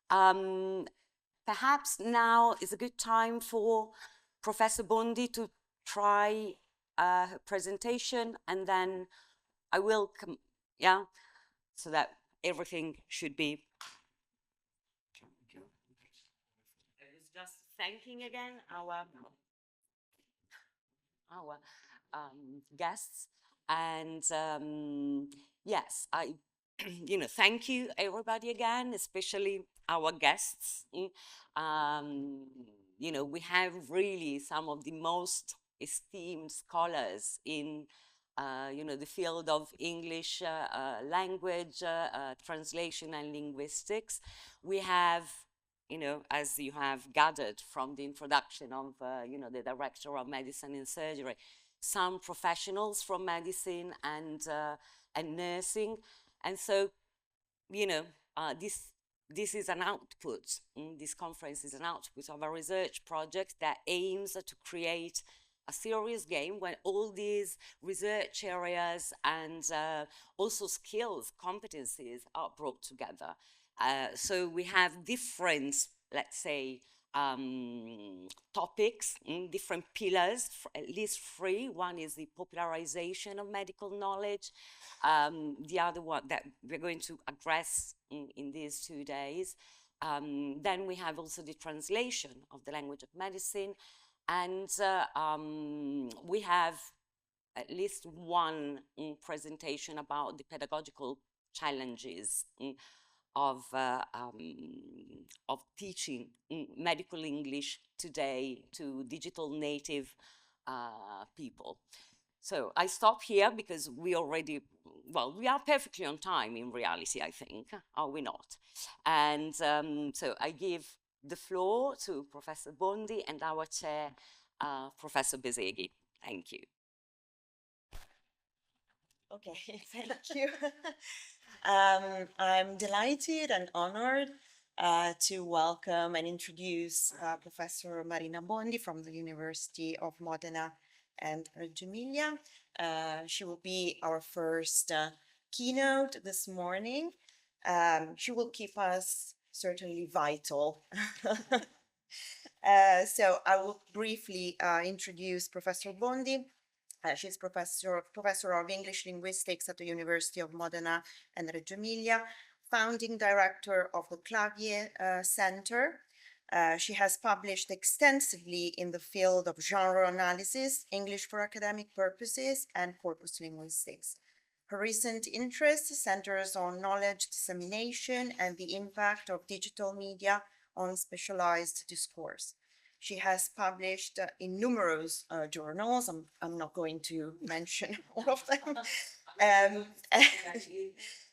Perhaps now is a good time for Professor Bondi to try her presentation, and then I will come, yeah, so that everything should be. I was just thanking again our guests, and yes, I, thank you everybody again, especially our guests. We have really some of the most esteemed scholars in the field of English language, translation and linguistics. We have, as you have gathered from the introduction of, the director of medicine and surgery, some professionals from medicine and nursing. And so, this is an output. This conference is an output of a research project that aims to create a serious game where all these research areas and also skills, competencies are brought together. So we have different, let's say, topics, different pillars, at least three. One is the popularization of medical knowledge. The other one that we're going to address in these 2 days. Then we have also the translation of the language of medicine. And we have at least one presentation about the pedagogical challenges of teaching medical English today to digital native people. So I stop here because we are perfectly on time in reality, I think, are we not? And so I give the floor to Professor Bondi and our chair, Professor Beseghi. Thank you. Okay, thank you. I'm delighted and honored to welcome and introduce Professor Marina Bondi from the University of Modena and Reggio Emilia. She will be our first keynote this morning. She will keep us certainly vital. So I will briefly introduce Professor Bondi. She's professor of English linguistics at the University of Modena and Reggio Emilia, founding director of the Clavier Center. She has published extensively in the field of genre analysis, English for academic purposes, and corpus linguistics. Her recent interest centers on knowledge dissemination and the impact of digital media on specialized discourse. She has published in numerous journals. I'm not going to mention all of them.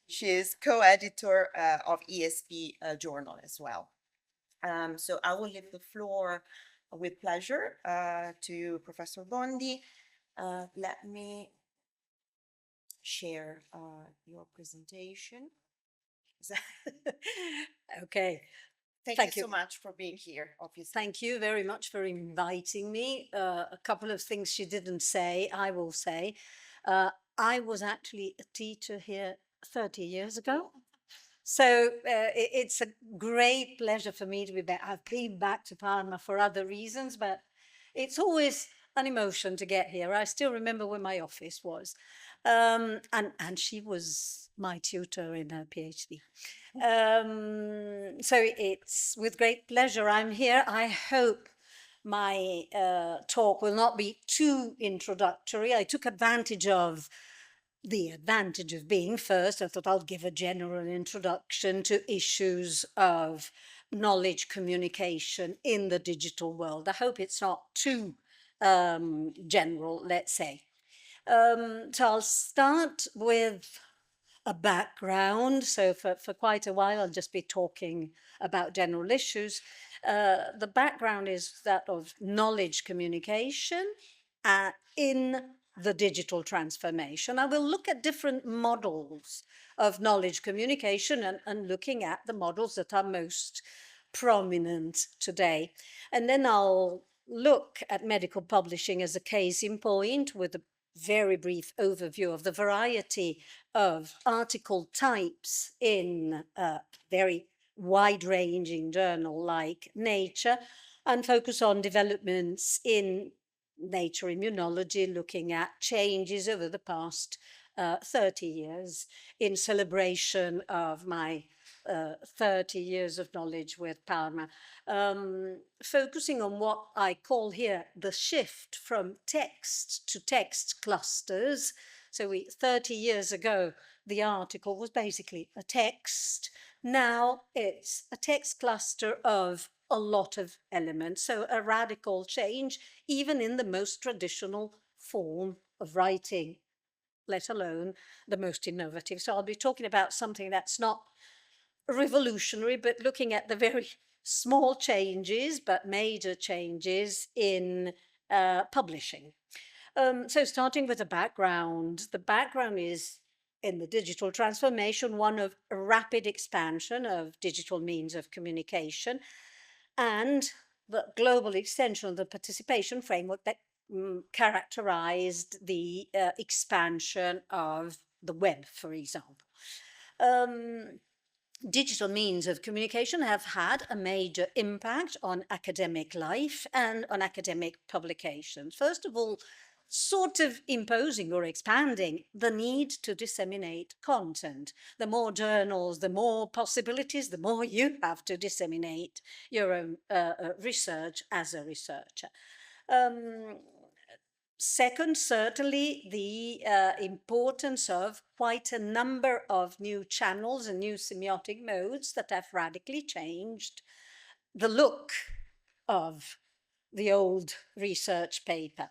She is co-editor of ESP journal as well. So I will leave the floor with pleasure to Professor Bondi. Let me share your presentation. Okay. Thank you so much for being here, obviously. Thank you very much for inviting me. A couple of things she didn't say, I will say. I was actually a teacher here 30 years ago. So it's a great pleasure for me to be back. I've been back to Parma for other reasons, but it's always an emotion to get here. I still remember where my office was. And she was my tutor in her PhD. So it's with great pleasure I'm here. I hope my talk will not be too introductory. I took advantage of the advantage of being first. I thought I'll give a general introduction to issues of knowledge communication in the digital world. I hope it's not too general, let's say. So I'll start with a background. So for quite a while, I'll just be talking about general issues. The background is that of knowledge communication in the digital transformation. I will look at different models of knowledge communication and looking at the models that are most prominent today. And then I'll look at medical publishing as a case in point with a very brief overview of the variety of article types in very wide-ranging journal like Nature, and focus on developments in nature immunology, looking at changes over the past 30 years in celebration of my 30 years of knowledge with Parma, focusing on what I call here the shift from text to text clusters. So 30 years ago, the article was basically a text. Now it's a text cluster of a lot of elements. So a radical change, even in the most traditional form of writing, let alone the most innovative. So I'll be talking about something that's not revolutionary, but looking at the very small changes, but major changes in publishing. So starting with the background is in the digital transformation, one of rapid expansion of digital means of communication and the global extension of the participation framework that characterized the expansion of the web, for example. Digital means of communication have had a major impact on academic life and on academic publications. First of all, sort of imposing or expanding the need to disseminate content. The more journals, the more possibilities, the more you have to disseminate your own research as a researcher. Second, certainly the importance of quite a number of new channels and new semiotic modes that have radically changed the look of the old research paper.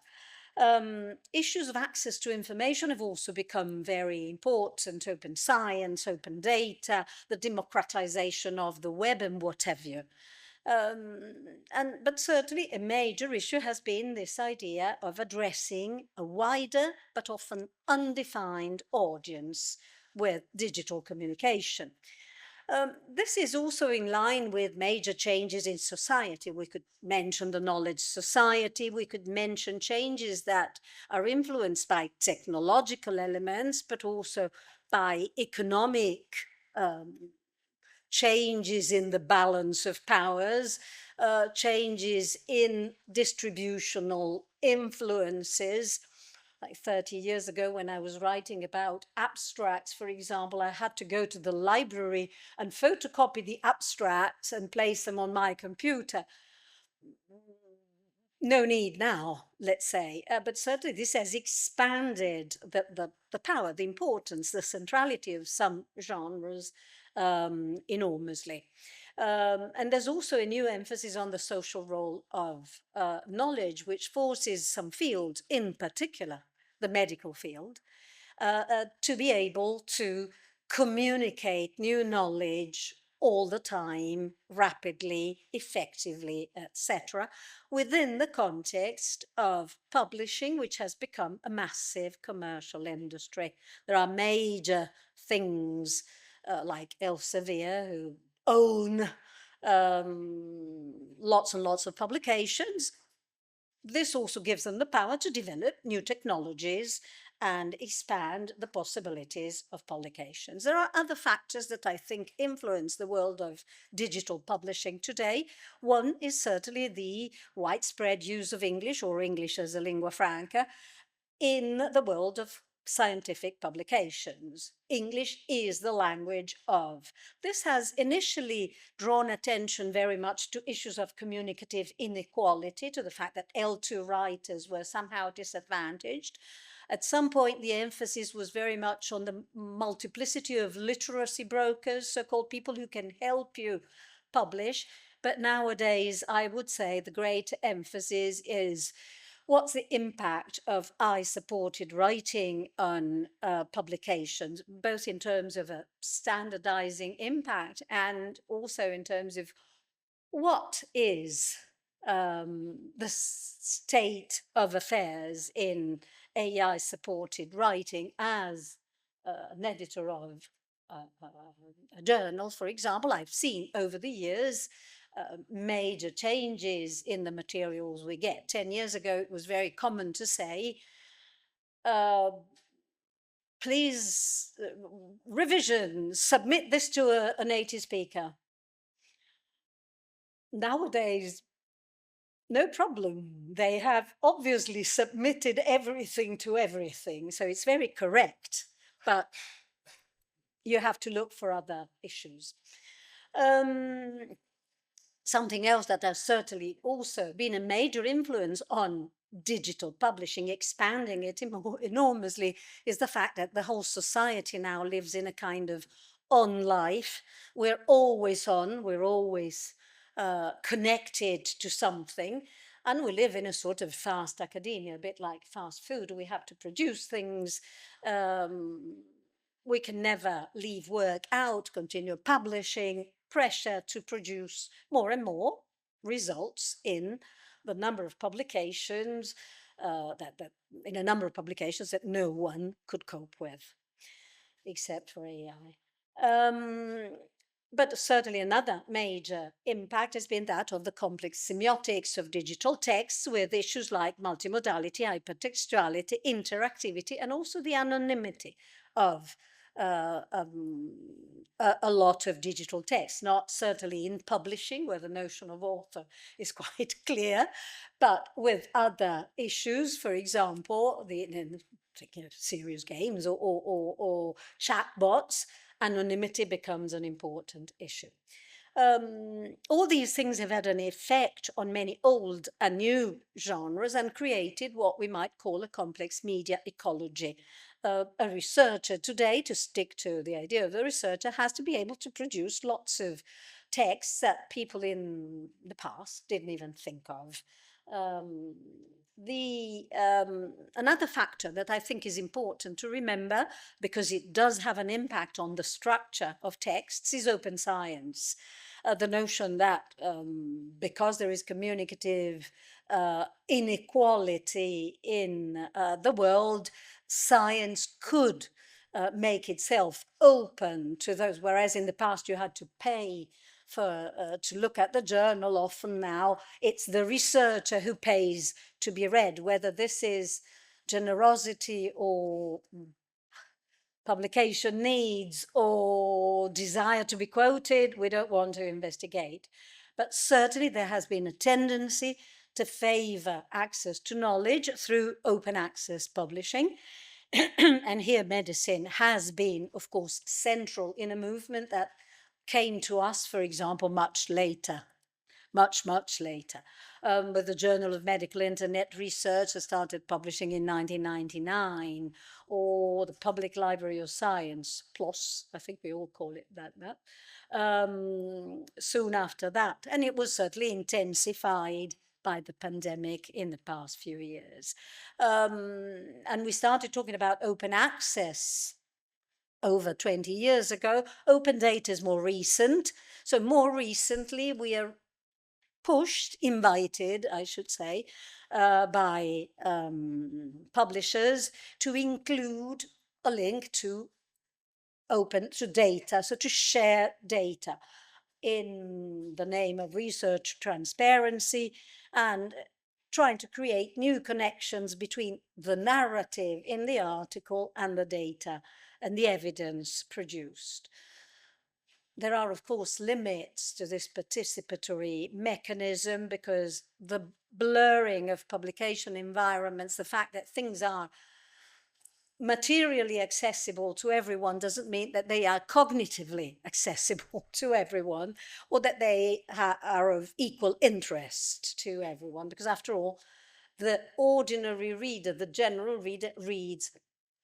Issues of access to information have also become very important. Open science, open data, the democratization of the web and what have you. But certainly a major issue has been this idea of addressing a wider but often undefined audience with digital communication. This is also in line with major changes in society. We could mention the knowledge society, we could mention changes that are influenced by technological elements, but also by economic changes in the balance of powers, changes in distributional influences. Like 30 years ago, when I was writing about abstracts, for example, I had to go to the library and photocopy the abstracts and place them on my computer. No need now, let's say, but certainly this has expanded the power, the importance, the centrality of some genres enormously. And there's also a new emphasis on the social role of knowledge, which forces some fields, in particular the medical field, to be able to communicate new knowledge all the time, rapidly, effectively, etc., within the context of publishing, which has become a massive commercial industry. There are major things like Elsevier, who own lots and lots of publications. This also gives them the power to develop new technologies and expand the possibilities of publications. There are other factors that I think influence the world of digital publishing today. One is certainly the widespread use of English, or English as a lingua franca, in the world of scientific publications. English is the language of. This has initially drawn attention very much to issues of communicative inequality, to the fact that L2 writers were somehow disadvantaged. At some point, the emphasis was very much on the multiplicity of literacy brokers, so-called people who can help you publish. But nowadays, I would say the great emphasis is what's the impact of I-supported writing on publications, both in terms of a standardizing impact and also in terms of what is the state of affairs in AI-supported writing as an editor of a journal, for example. I've seen over the years major changes in the materials we get. 10 years ago, it was very common to say, please, revision, submit this to a native speaker. nowadays, no problem. They have obviously submitted everything to everything, so it's very correct, but you have to look for other issues. Something else that has certainly also been a major influence on digital publishing, expanding it enormously, is the fact that the whole society now lives in a kind of on life. We're always on, we're always connected to something. And we live in a sort of fast academia, a bit like fast food. We have to produce things. We can never leave work out, continue publishing, pressure to produce more and more results in the number of publications, in a number of publications that no one could cope with, except for AI. But certainly another major impact has been that of the complex semiotics of digital texts, with issues like multimodality, hypertextuality, interactivity, and also the anonymity of a lot of digital text, not certainly in publishing, where the notion of author is quite clear, but with other issues, for example, serious games or chatbots, anonymity becomes an important issue. All these things have had an effect on many old and new genres and created what we might call a complex media ecology. A researcher today, to stick to the idea of the researcher, has to be able to produce lots of texts that people in the past didn't even think of. Another factor that I think is important to remember, because it does have an impact on the structure of texts, is open science. The notion that because there is communicative inequality in the world, science could make itself open to those, whereas in the past you had to pay to look at the journal. Often now it's the researcher who pays to be read, whether this is generosity or publication needs or desire to be quoted, we don't want to investigate. But certainly there has been a tendency to favor access to knowledge through open access publishing. And here medicine has been, of course, central in a movement that came to us, for example, much later, much later. With the Journal of Medical Internet Research that started publishing in 1999, or the Public Library of Science, PLOS, I think we all call it that, soon after that. And it was certainly intensified by the pandemic in the past few years. And we started talking about open access over 20 years ago. Open data is more recent. So more recently, we are pushed, invited, I should say, by publishers to include a link to data, so to share data in the name of research transparency and trying to create new connections between the narrative in the article and the data and the evidence produced. There are, of course, limits to this participatory mechanism, because the blurring of publication environments, the fact that things are materially accessible to everyone, doesn't mean that they are cognitively accessible to everyone, or that they are of equal interest to everyone, because after all, the ordinary reader, the general reader, reads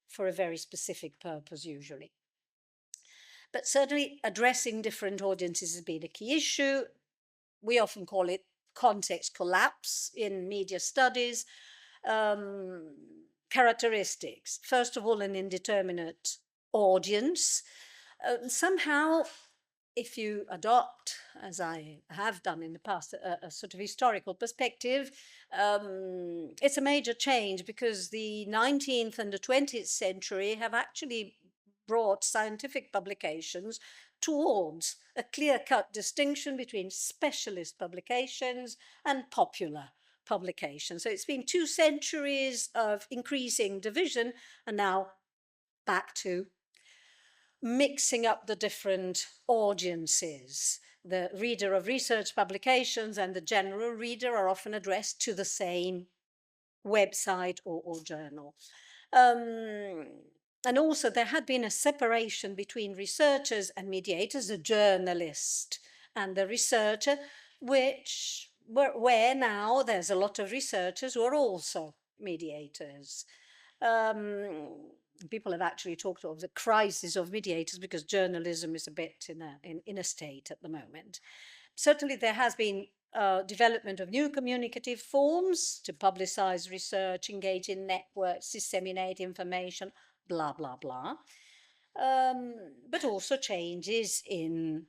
for a very specific purpose usually. But certainly addressing different audiences has been a key issue. We often call it context collapse in media studies. Characteristics. First of all, an indeterminate audience. Somehow, if you adopt, as I have done in the past, a sort of historical perspective, it's a major change, because the 19th and the 20th century have actually brought scientific publications towards a clear-cut distinction between specialist publications and popular publications. So it's been 2 centuries of increasing division, and now back to mixing up the different audiences. the reader of research publications and the general reader are often addressed to the same website or journal. And also there had been a separation between researchers and mediators, the journalist and the researcher, where now there's a lot of researchers who are also mediators. People have actually talked of the crisis of mediators because journalism is a bit in a state at the moment. Certainly there has been development of new communicative forms to publicize research, engage in networks, disseminate information, blah, blah, blah. But also changes in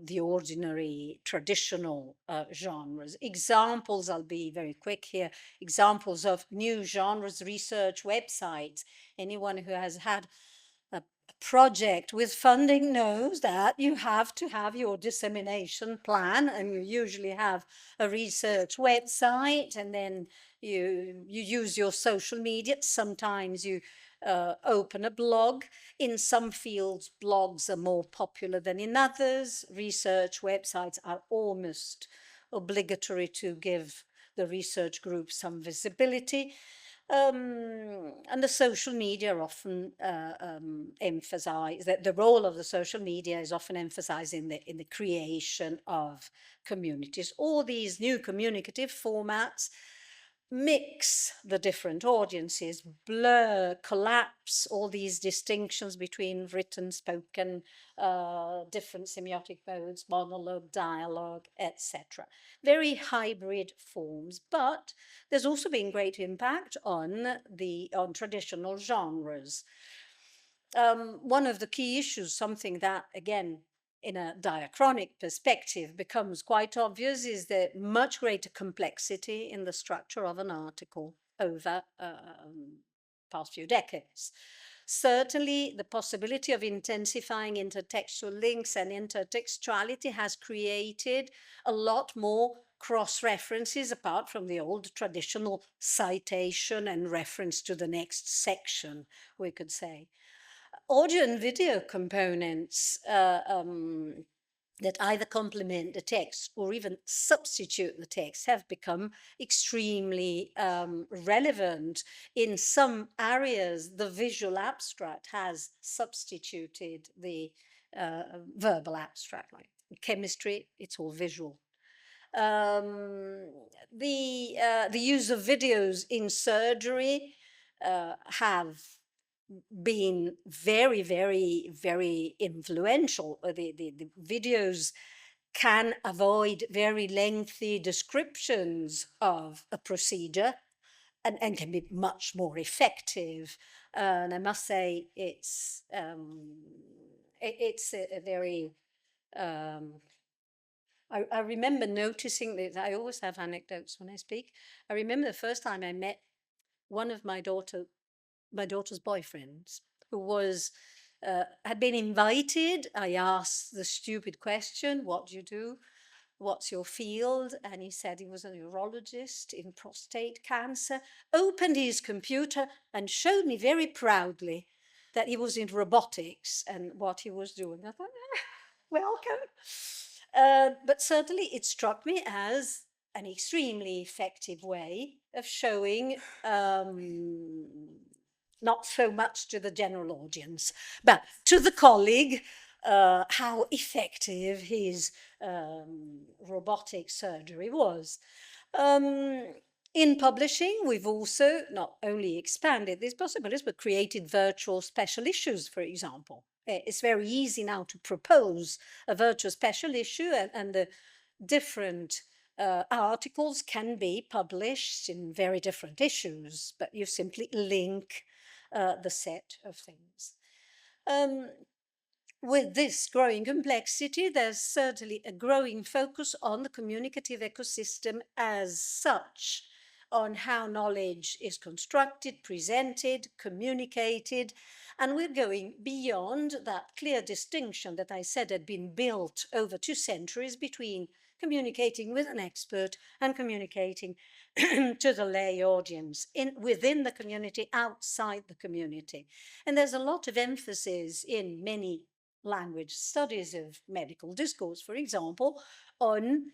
the ordinary traditional genres. Examples, I'll be very quick here, examples of new genres research websites. Anyone who has had a project with funding knows that you have to have your dissemination plan, and you usually have a research website, and then you use your social media. Sometimes you open a blog. In some fields, blogs are more popular than in others. Research websites are almost obligatory to give the research group some visibility. And the social media are often emphasized, that the role of the social media is often emphasized in the creation of communities. All these new communicative formats mix the different audiences, blur, collapse all these distinctions between written, spoken, different semiotic modes, monologue, dialogue, etc. Very hybrid forms, but there's also been great impact on traditional genres. One of the key issues, something that, again, in a diachronic perspective becomes quite obvious, is the much greater complexity in the structure of an article over past few decades. Certainly, the possibility of intensifying intertextual links and intertextuality has created a lot more cross-references apart from the old traditional citation and reference to the next section, we could say. Audio and video components that either complement the text or even substitute the text have become extremely relevant. In some areas, the visual abstract has substituted the verbal abstract. Like in chemistry, it's all visual. The use of videos in surgery have been very, very, very influential. The videos can avoid very lengthy descriptions of a procedure and can be much more effective. And I must say, it's a very... I remember noticing that I always have anecdotes when I speak. I remember the first time I met one of my daughter's boyfriends, who was had been invited. I asked the stupid question, "What do you do? What's your field?" And he said he was a neurologist in prostate cancer. Opened his computer and showed me very proudly that he was in robotics and what he was doing. I thought, welcome. But certainly it struck me as an extremely effective way of showing not so much to the general audience, but to the colleague, how effective his robotic surgery was. In publishing, we've also not only expanded these possibilities, but created virtual special issues, for example. It's very easy now to propose a virtual special issue, and the different articles can be published in very different issues, but you simply link the set of things. With this growing complexity, there's certainly a growing focus on the communicative ecosystem as such, on how knowledge is constructed, presented, communicated, and we're going beyond that clear distinction that I said had been built over 2 centuries between communicating with an expert and communicating to the lay audience, within the community, outside the community. And there's a lot of emphasis in many language studies of medical discourse, for example, on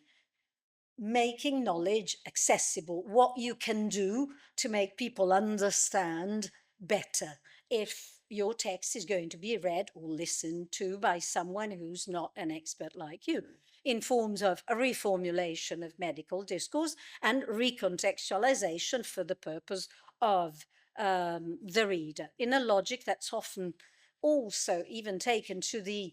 making knowledge accessible, what you can do to make people understand better if your text is going to be read or listened to by someone who's not an expert like you, in forms of a reformulation of medical discourse and recontextualization for the purpose of the reader, in a logic that's often also even taken to the,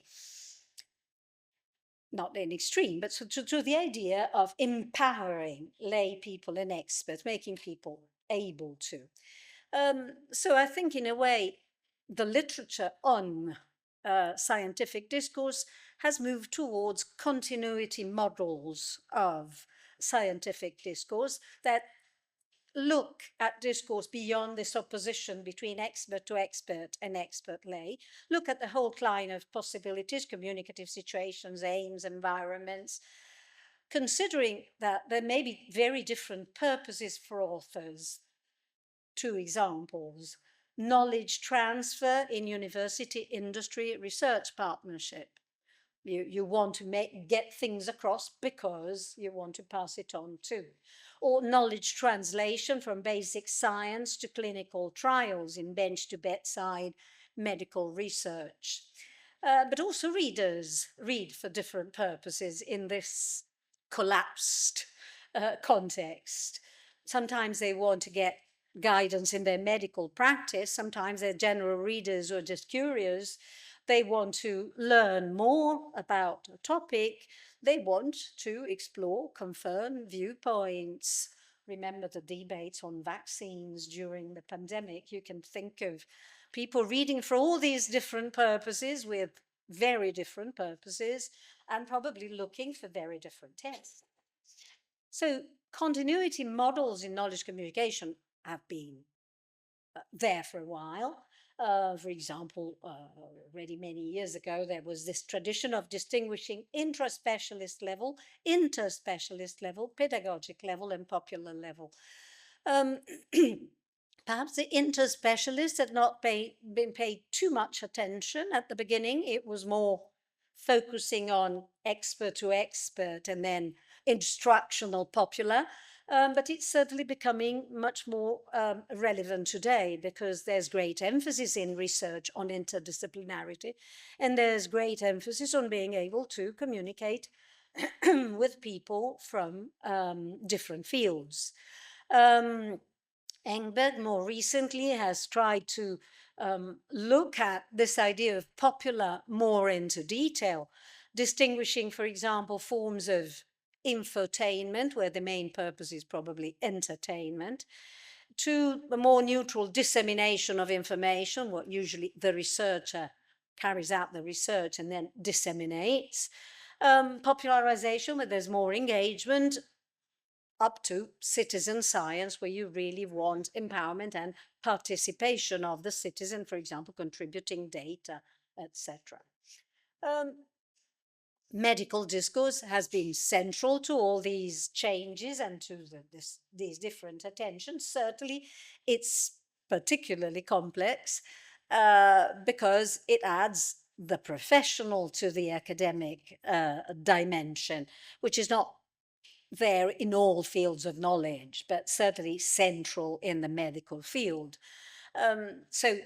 not in extreme, but to the idea of empowering lay people and experts, making people able to. So I think in a way, the literature on scientific discourse has moved towards continuity models of scientific discourse that look at discourse beyond this opposition between expert to expert and expert lay, look at the whole line of possibilities, communicative situations, aims, environments, considering that there may be very different purposes for authors. Two examples: knowledge transfer in university, industry, research partnership. You want to get things across because you want to pass it on too. Or knowledge translation from basic science to clinical trials in bench to bedside medical research. But also readers read for different purposes in this collapsed context. Sometimes they want to get guidance in their medical practice. Sometimes they're general readers or just curious. They want to learn more about a topic. They want to explore, confirm viewpoints. Remember the debates on vaccines during the pandemic. You can think of people reading for all these different purposes with very different purposes and probably looking for very different tests. So continuity models in knowledge communication have been there for a while. For example, already many years ago, there was this tradition of distinguishing intra-specialist level, inter-specialist level, pedagogic level, and popular level. Perhaps the inter-specialists had not been paid too much attention at the beginning. It was more focusing on expert to expert and then instructional popular. But it's certainly becoming much more relevant today because there's great emphasis in research on interdisciplinarity, and there's great emphasis on being able to communicate with people from different fields. Engberg more recently has tried to look at this idea of popular more into detail, distinguishing, for example, forms of infotainment, where the main purpose is probably entertainment, to a more neutral dissemination of information, what usually the researcher carries out the research and then disseminates, popularization, where there's more engagement, up to citizen science, where you really want empowerment and participation of the citizen, for example, contributing data, etc. Medical discourse has been central to all these changes and to these different attentions. Certainly, it's particularly complex because it adds the professional to the academic dimension, which is not there in all fields of knowledge, but certainly central in the medical field. So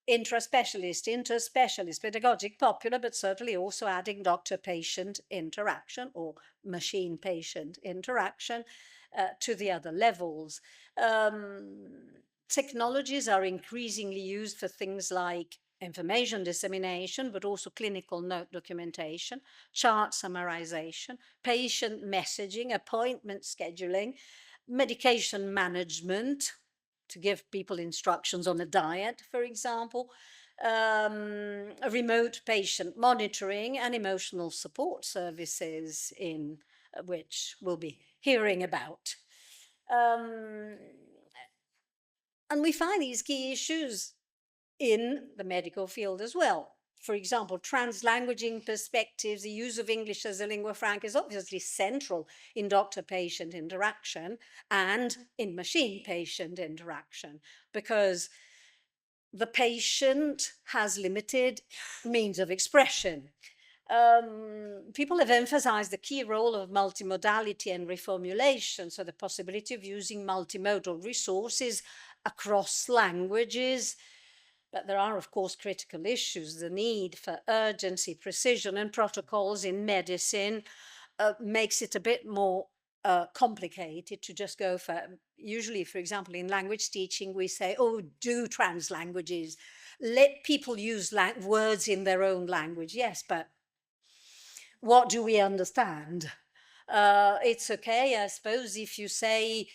intra-specialist, inter-specialist, pedagogic, popular, but certainly also adding doctor-patient interaction or machine-patient interaction to the other levels. Technologies are increasingly used for things like information dissemination, but also clinical note documentation, chart summarization, patient messaging, appointment scheduling, medication management, to give people instructions on a diet, for example, remote patient monitoring and emotional support services, in which we'll be hearing about. And we find these key issues in the medical field as well. For example, translanguaging perspectives, the use of English as a lingua franca is obviously central in doctor-patient interaction and in machine-patient interaction, because the patient has limited means of expression. People have emphasized the key role of multimodality and reformulation, so the possibility of using multimodal resources across languages. But there are, of course, critical issues. The need for urgency, precision, and protocols in medicine makes it a bit more complicated to just go for, usually, for example, in language teaching, we say, oh, do trans languages. Let people use words in their own language. Yes, but what do we understand? It's okay, I suppose, if you say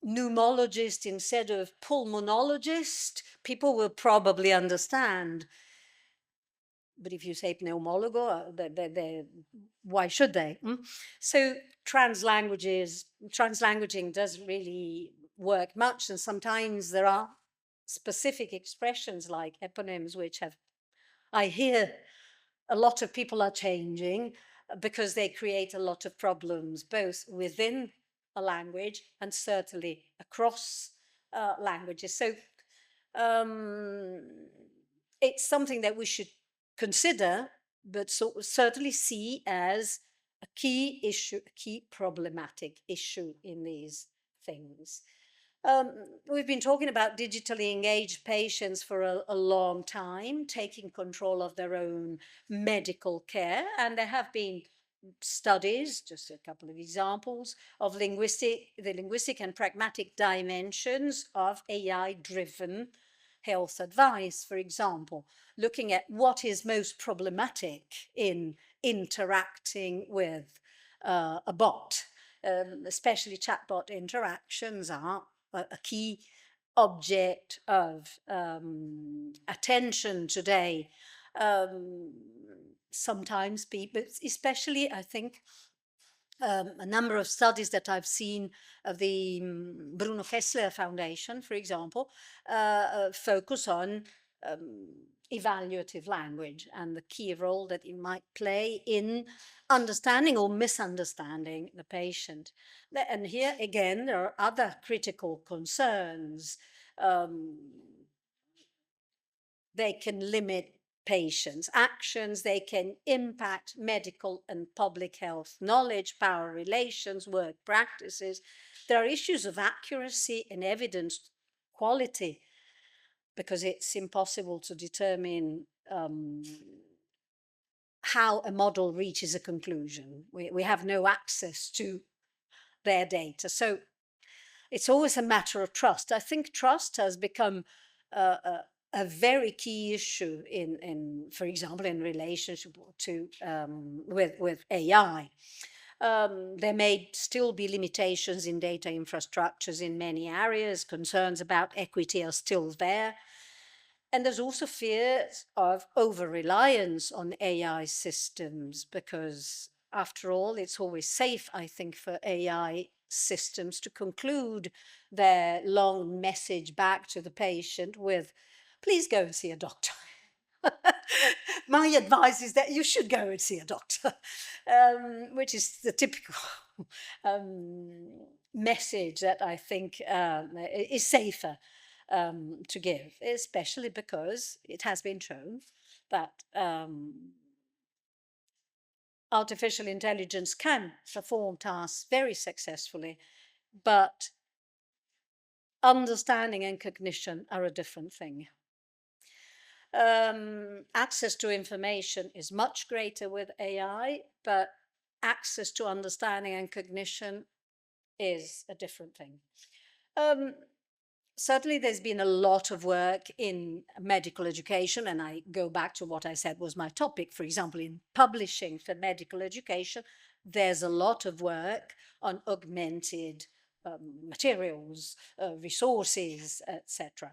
pneumologist instead of pulmonologist, people will probably understand. But if you say pneumologo, why should they? So translanguaging doesn't really work much, and sometimes there are specific expressions like eponyms, which I hear a lot of people are changing because they create a lot of problems, both within a language and certainly across languages. So it's something that we should consider, but certainly see as a key issue, a key problematic issue in these things. We've been talking about digitally engaged patients for a long time, taking control of their own medical care, and there have been studies, just a couple of examples, of the linguistic and pragmatic dimensions of AI-driven health advice, for example, looking at what is most problematic in interacting with a bot. Especially chatbot interactions are a key object of attention today. Sometimes people, especially I think a number of studies that I've seen of the Bruno Kessler Foundation, for example, focus on evaluative language and the key role that it might play in understanding or misunderstanding the patient. And here again, there are other critical concerns. They can limit patients' actions, they can impact medical and public health knowledge, power relations, work practices. There are issues of accuracy and evidence quality because it's impossible to determine how a model reaches a conclusion. We have no access to their data. So it's always a matter of trust. I think trust has become a very key issue for example, in relationship to with AI. There may still be limitations in data infrastructures in many areas. Concerns about equity are still there. And there's also fears of over-reliance on AI systems because, after all, it's always safe, I think, for AI systems to conclude their long message back to the patient with, please go and see a doctor. My advice is that you should go and see a doctor, which is the typical message that I think is safer to give, especially because it has been shown that artificial intelligence can perform tasks very successfully, but understanding and cognition are a different thing. Access to information is much greater with AI, but access to understanding and cognition is a different thing. Certainly, there's been a lot of work in medical education, and I go back to what I said was my topic. For example, in publishing for medical education, there's a lot of work on augmented materials, resources, etc.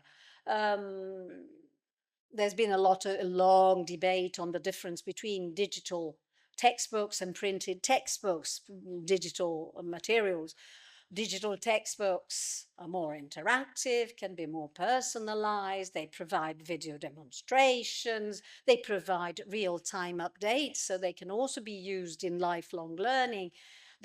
There's been a long debate on the difference between digital textbooks and printed textbooks, digital materials. Digital textbooks are more interactive, can be more personalized, they provide video demonstrations, they provide real-time updates, so they can also be used in lifelong learning.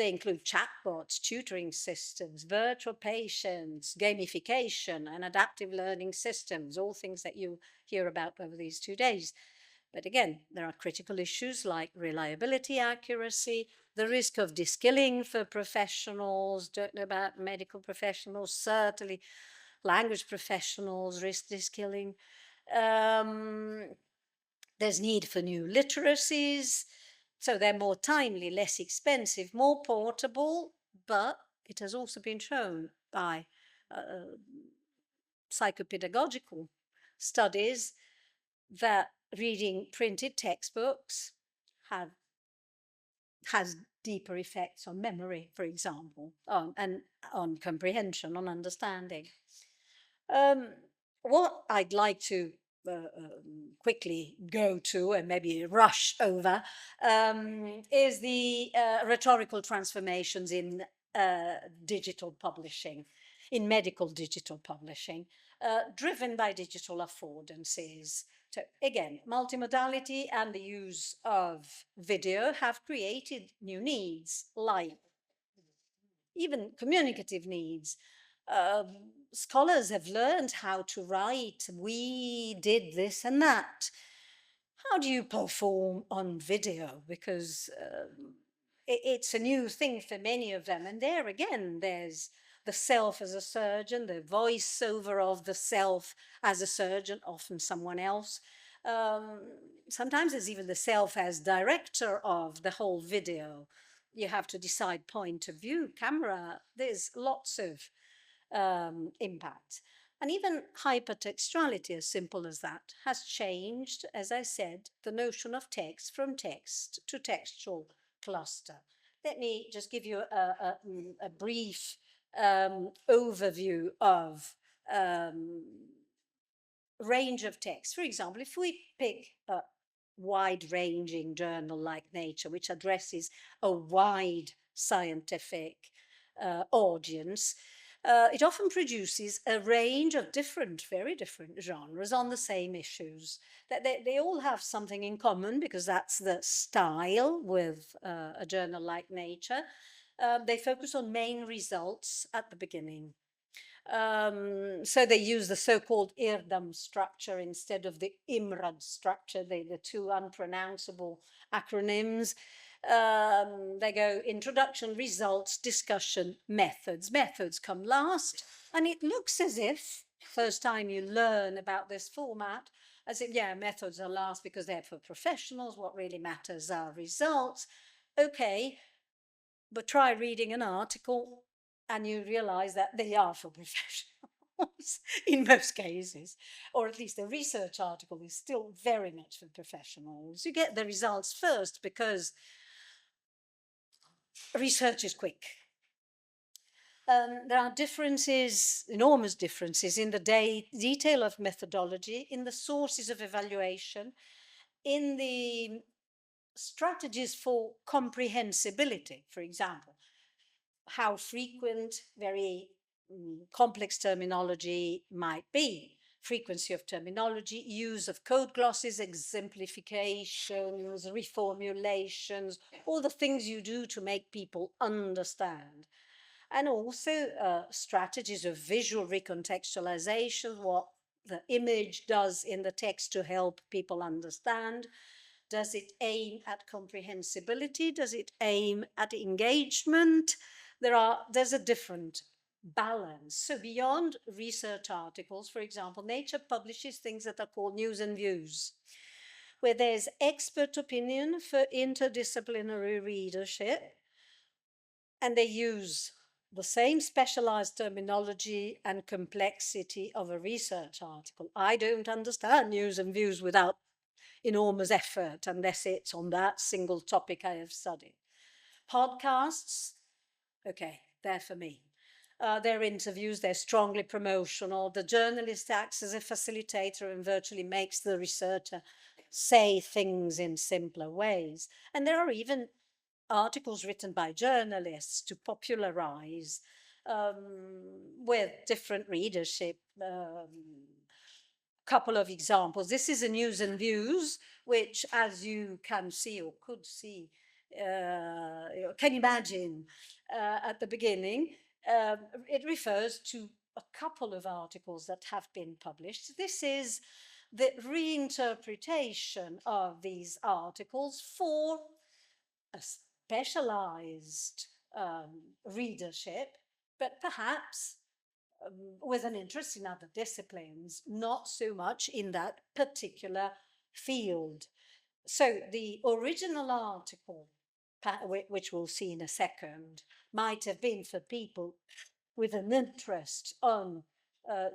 They include chatbots, tutoring systems, virtual patients, gamification, and adaptive learning systems, all things that you hear about over these 2 days. But again, there are critical issues like reliability, accuracy, the risk of de-skilling for professionals, don't know about medical professionals, certainly language professionals, risk de-skilling. There's need for new literacies, so they're more timely, less expensive, more portable, but it has also been shown by psychopedagogical studies that reading printed textbooks has deeper effects on memory, for example, and on comprehension, on understanding. What I'd like to quickly go to and maybe rush over is the rhetorical transformations in digital publishing, in medical digital publishing, driven by digital affordances. So again, multimodality and the use of video have created new needs, like even communicative needs. Scholars have learned how to write, we did this and that. How do you perform on video? Because it's a new thing for many of them. And there again, there's the self as a surgeon, the voiceover of the self as a surgeon, often someone else. Sometimes there's even the self as director of the whole video. You have to decide point of view, camera. There's lots of impact. And even hypertextuality, as simple as that, has changed, as I said, the notion of text from text to textual cluster. Let me just give you a brief overview of range of text. For example, if we pick a wide-ranging journal like Nature, which addresses a wide scientific audience, it often produces a range of different, very different genres on the same issues. That they all have something in common because that's the style with a journal like Nature. They focus on main results at the beginning. So they use the so-called IRDAM structure instead of the IMRAD structure, the two unpronounceable acronyms. They go introduction, results, discussion, methods. Methods come last, and it looks as if, first time you learn about this format, as if, yeah, methods are last because they're for professionals. What really matters are results. Okay, but try reading an article and you realize that they are for professionals in most cases, or at least a research article is still very much for professionals. You get the results first because research is quick. There are differences, enormous differences in the detail of methodology, in the sources of evaluation, in the strategies for comprehensibility, for example. How frequent very complex terminology might be. Frequency of terminology, use of code glosses, exemplifications, reformulations, all the things you do to make people understand. And also strategies of visual recontextualization, what the image does in the text to help people understand. Does it aim at comprehensibility? Does it aim at engagement? There's a different balance. So beyond research articles, for example, Nature publishes things that are called news and views, where there's expert opinion for interdisciplinary readership, and they use the same specialized terminology and complexity of a research article. I don't understand news and views without enormous effort unless it's on that single topic I have studied. Podcasts, okay, they're for me. They're interviews, they're strongly promotional. The journalist acts as a facilitator and virtually makes the researcher say things in simpler ways. And there are even articles written by journalists to popularize with different readership. Couple of examples. This is a news and views, which, as you can see or could see, can imagine at the beginning. It refers to a couple of articles that have been published. This is the reinterpretation of these articles for a specialized readership, but perhaps with an interest in other disciplines, not so much in that particular field. So the original article, which we'll see in a second, might have been for people with an interest on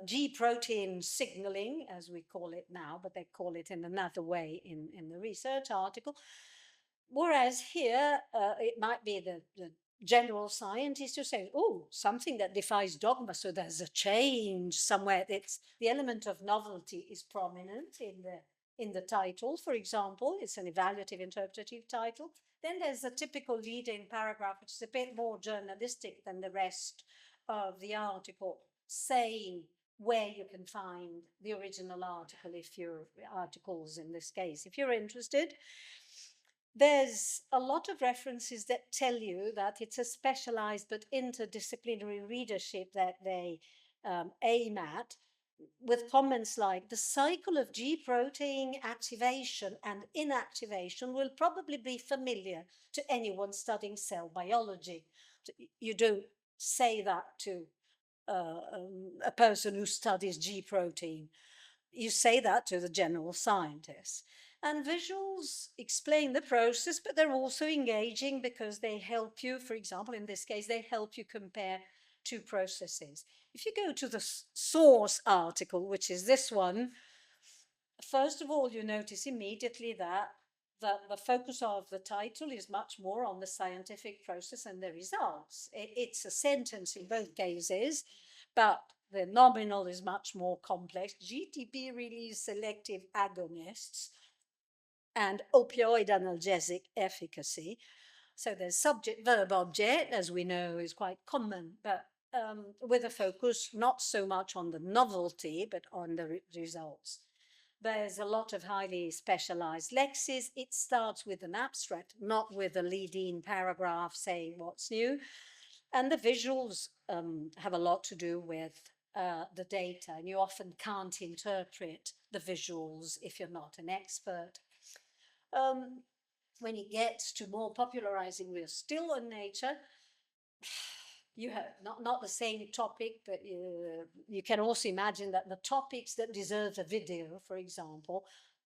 G protein signaling, as we call it now, but they call it in another way in the research article. Whereas here, it might be the general scientist who says, oh, something that defies dogma, so there's a change somewhere. It's the element of novelty is prominent in the title, for example. It's an evaluative interpretative title. Then there's a typical leading paragraph, which is a bit more journalistic than the rest of the article, saying where you can find the original article, if you're articles in this case, if you're interested. There's a lot of references that tell you that it's a specialized but interdisciplinary readership that they aim at, with comments like the cycle of G protein activation and inactivation will probably be familiar to anyone studying cell biology. You don't say that to a person who studies G protein. You say that to the general scientist. And visuals explain the process, but they're also engaging because they help you, for example, in this case, they help you compare two processes. If you go to the source article, which is this one, first of all, you notice immediately that the focus of the title is much more on the scientific process and the results. It's a sentence in both cases, but the nominal is much more complex. GTP release selective agonists and opioid analgesic efficacy. So there's subject, verb, object, as we know, is quite common, but with a focus not so much on the novelty, but on the results. There's a lot of highly specialized lexis. It starts with an abstract, not with a lead-in paragraph saying what's new. And the visuals have a lot to do with the data, and you often can't interpret the visuals if you're not an expert. When it gets to more popularizing, we're still on nature. You have not the same topic, but you can also imagine that the topics that deserve a video, for example,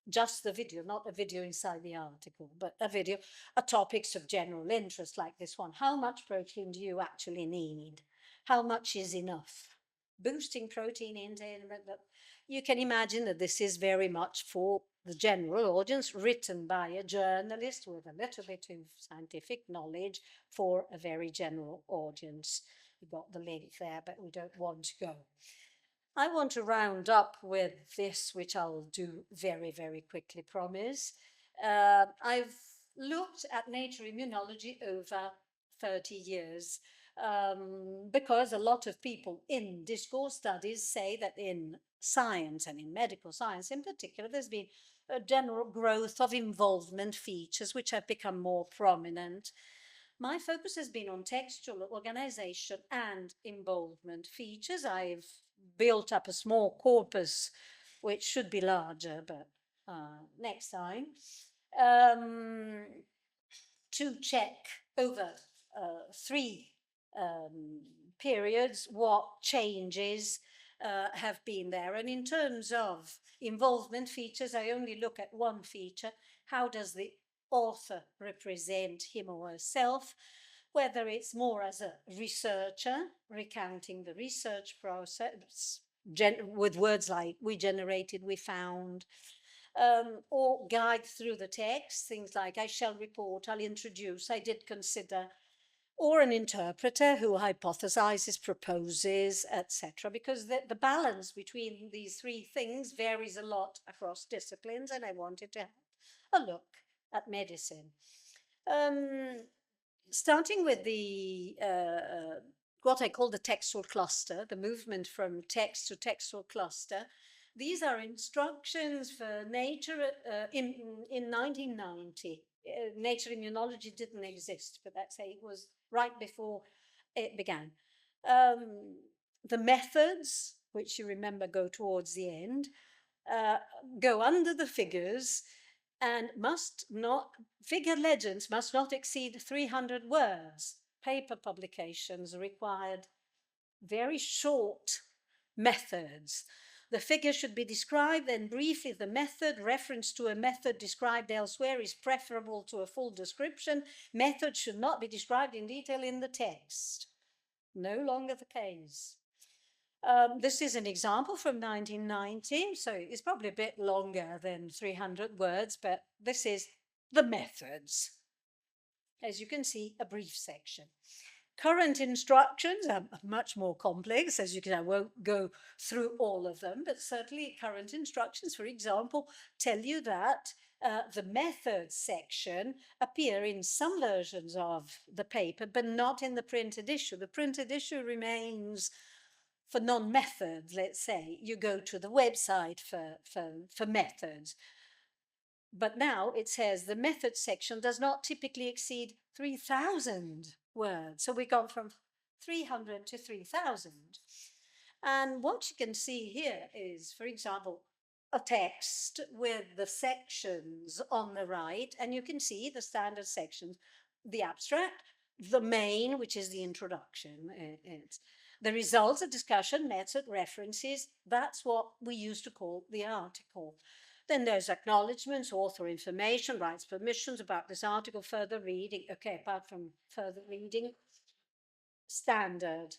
just the video, not a video inside the article, but a video, are topics of general interest like this one. How much protein do you actually need? How much is enough? Boosting protein intake. You can imagine that this is very much for the general audience, written by a journalist with a little bit of scientific knowledge for a very general audience. You got the link there, but we don't want to go. I want to round up with this, which I'll do very, very quickly, promise. I've looked at nature immunology over 30 years because a lot of people in discourse studies say that in science, and in medical science in particular, there's been a general growth of involvement features which have become more prominent. My focus has been on textual organization and involvement features. I've built up a small corpus, which should be larger, but next time, to check over 3 periods what changes have been there. And in terms of involvement features, I only look at one feature. How does the author represent him or herself? Whether it's more as a researcher, recounting the research process, with words like we generated, we found, or guide through the text, things like I shall report, I'll introduce, I did consider, or an interpreter who hypothesizes, proposes, etc. Because the balance between these 3 things varies a lot across disciplines, and I wanted to have a look at medicine. Starting with the what I call the textual cluster, the movement from text to textual cluster. These are instructions for Nature in 1990 nature immunology didn't exist, but let's say it was right before it began. The methods, which you remember go towards the end, go under the figures and figure legends must not exceed 300 words. Paper publications required very short methods. The figure should be described, and briefly the method. Reference to a method described elsewhere is preferable to a full description. Method should not be described in detail in the text. No longer the case. This is an example from 1919, so it's probably a bit longer than 300 words, but this is the methods. As you can see, a brief section. Current instructions are much more complex, as you can, I won't go through all of them, but certainly current instructions, for example, tell you that the methods section appear in some versions of the paper, but not in the printed issue. The printed issue remains for non-methods, let's say. You go to the website for methods. But now it says the method section does not typically exceed 3,000 words. So we go from 300 to 3,000. And what you can see here is, for example, a text with the sections on the right, and you can see the standard sections, the abstract, the main, which is the introduction. It's the results, a discussion, method, references. That's what we used to call the article. Then there's acknowledgements, author information, rights, permissions about this article, further reading. Okay, apart from further reading, standard.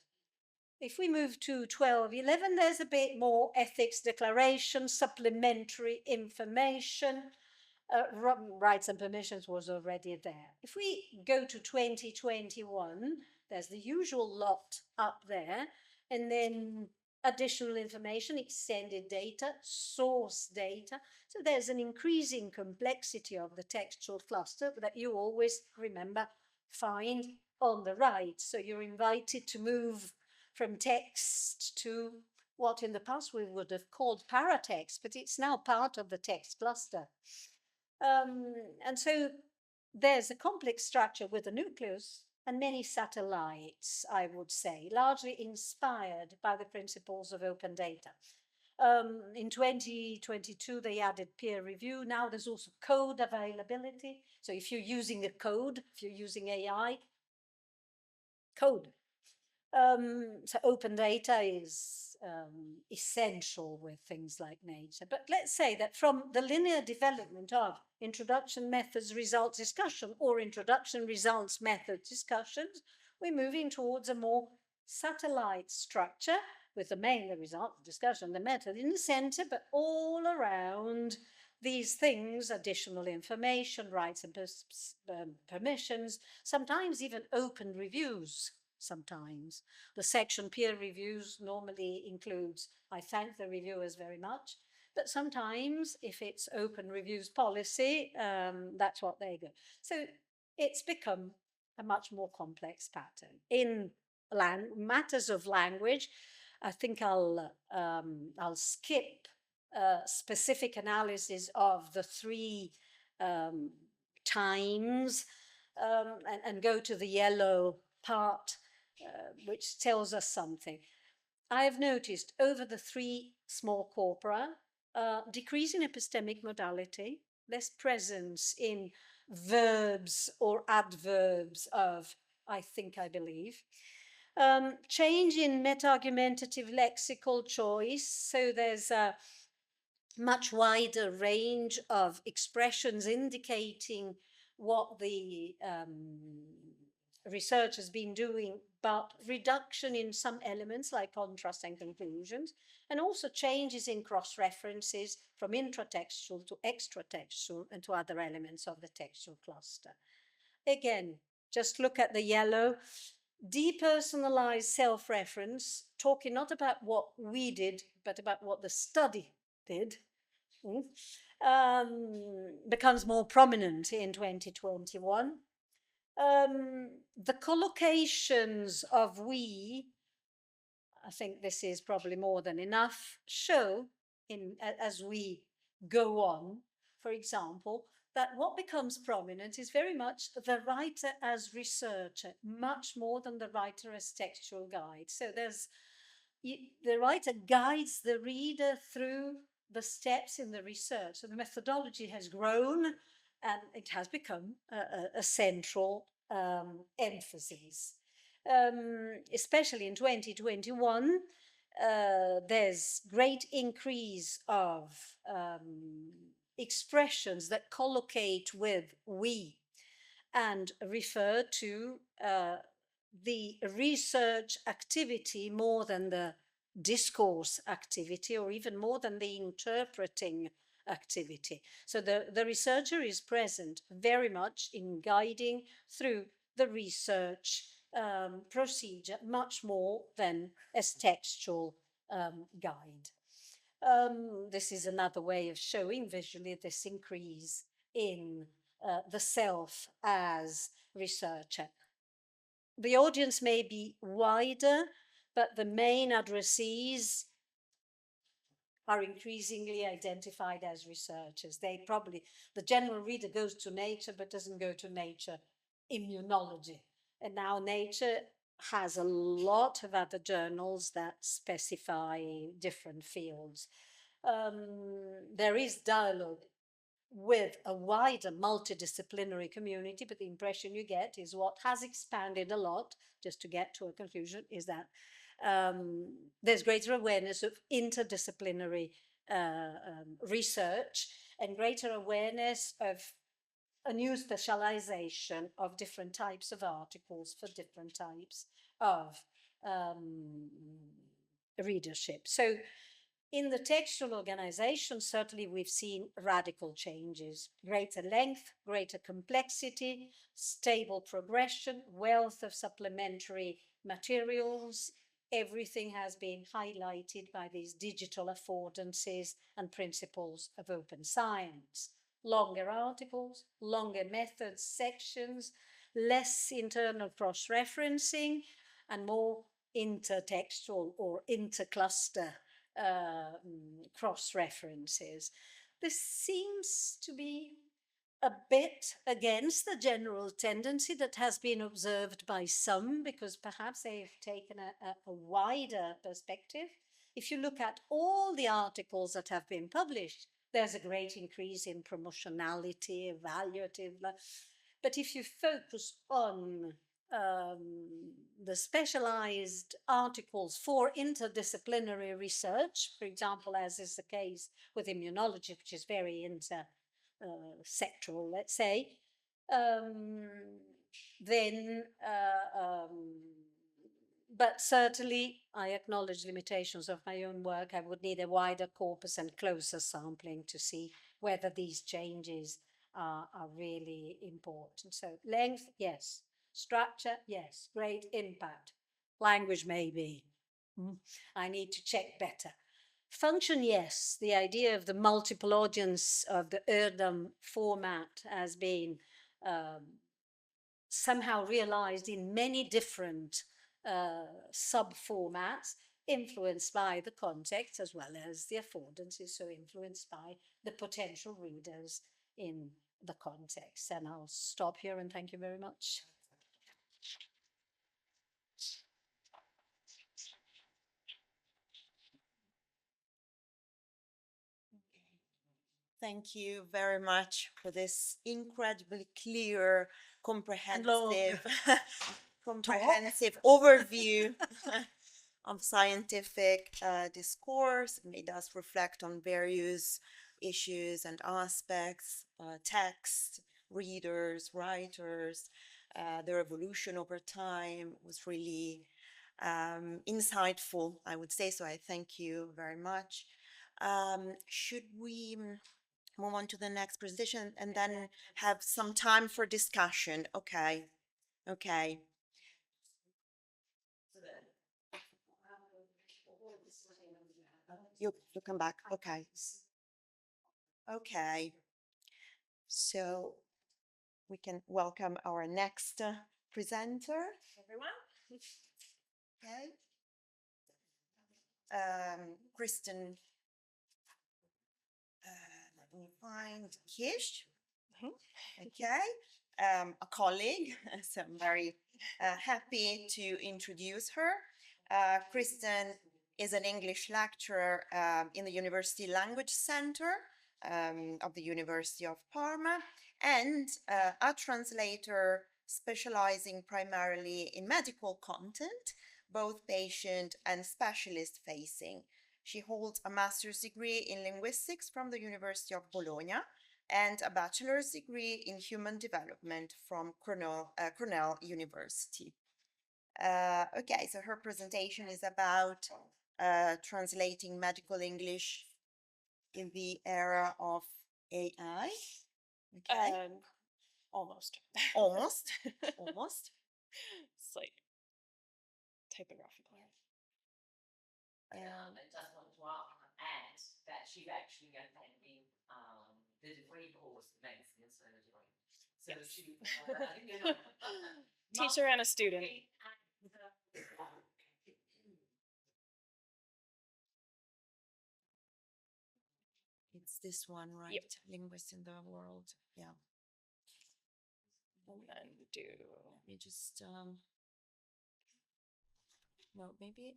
If we move to 1211, there's a bit more ethics declaration, supplementary information. Rights and permissions was already there. If we go to 2021, there's the usual lot up there, and then additional information, extended data, source data. So there's an increasing complexity of the textual cluster that you always remember find on the right. So you're invited to move from text to what in the past we would have called paratext, but it's now part of the text cluster. And so there's a complex structure with a nucleus and many satellites, I would say, largely inspired by the principles of open data. In 2022, they added peer review. Now there's also code availability. So if you're using a code, if you're using AI, code. So open data is essential with things like nature. But let's say that from the linear development of introduction methods results discussion or introduction results method discussions, we're moving towards a more satellite structure with the main, the result, discussion, the method in the center, but all around these things, additional information, rights and permissions, sometimes even open reviews. Sometimes the section peer reviews normally includes, I thank the reviewers very much, but sometimes if it's open reviews policy, that's what they go. So it's become a much more complex pattern. In matters of language, I think I'll skip specific analysis of the three times and go to the yellow part, which tells us something. I have noticed over the three small corpora, decrease in epistemic modality, less presence in verbs or adverbs of I think, I believe. Change in meta-argumentative lexical choice, so there's a much wider range of expressions indicating what the research has been doing, but reduction in some elements like contrast and conclusions, and also changes in cross-references from intratextual to extratextual and to other elements of the textual cluster. Again, just look at the yellow. Depersonalized self-reference, talking not about what we did, but about what the study did, becomes more prominent in 2021. The collocations of we, I think this is probably more than enough, show as we go on, for example, that what becomes prominent is very much the writer as researcher, much more than the writer as textual guide. So the writer guides the reader through the steps in the research. So the methodology has grown and it has become a central emphasis. Especially in 2021, there's great increase of expressions that collocate with we and refer to the research activity more than the discourse activity, or even more than the interpreting activity. So the researcher is present very much in guiding through the research procedure, much more than as textual guide. This is another way of showing visually this increase in the self as researcher. The audience may be wider, but the main addressees are increasingly identified as researchers. The general reader goes to Nature, but doesn't go to Nature immunology. And now Nature has a lot of other journals that specify different fields. There is dialogue with a wider multidisciplinary community, but the impression you get is what has expanded a lot, just to get to a conclusion, is that there's greater awareness of interdisciplinary research and greater awareness of a new specialization of different types of articles for different types of readership. So in the textual organization, certainly we've seen radical changes, greater length, greater complexity, stable progression, wealth of supplementary materials. Everything has been highlighted by these digital affordances and principles of open science. Longer articles, longer methods, sections, less internal cross-referencing, and more intertextual or intercluster cross-references. This seems to be a bit against the general tendency that has been observed by some, because perhaps they've taken a wider perspective. If you look at all the articles that have been published, there's a great increase in promotionality, evaluative. But if you focus on the specialized articles for interdisciplinary research, for example, as is the case with immunology, which is very sectoral, let's say, but certainly I acknowledge limitations of my own work. I would need a wider corpus and closer sampling to see whether these changes are really important. So length, yes. Structure, yes. Great impact. Language, maybe. I need to check better. Function, yes. The idea of the multiple audience of the Erdem format has been somehow realized in many different sub-formats, influenced by the context as well as the affordances, so influenced by the potential readers in the context. And I'll stop here and thank you very much. Thank you very much for this incredibly clear, comprehensive overview of scientific discourse. It made us reflect on various issues and aspects, text, readers, writers, their evolution over time was really insightful, I would say. So I thank you very much. Should we move on to the next presentation and then have some time for discussion? Okay. You come back. Okay. So we can welcome our next presenter. Everyone. Okay. Christen. Let me find Kisch. Okay, a colleague, so I'm very happy to introduce her. Christen is an English lecturer in the University Language Center of the University of Parma and a translator specializing primarily in medical content, both patient and specialist facing. She holds a master's degree in linguistics from the University of Bologna and a bachelor's degree in human development from Cornell University. Okay, so her presentation is about translating medical English in the era of AI. Okay, Almost. almost, almost. Slight typographical error. I just want to add that she's actually attending the degree course in medicine surgery. So Yes. she, Teacher and a student. It's this one, right? Yep. Linguists in the world. Yeah. And then do. Let me just no, maybe.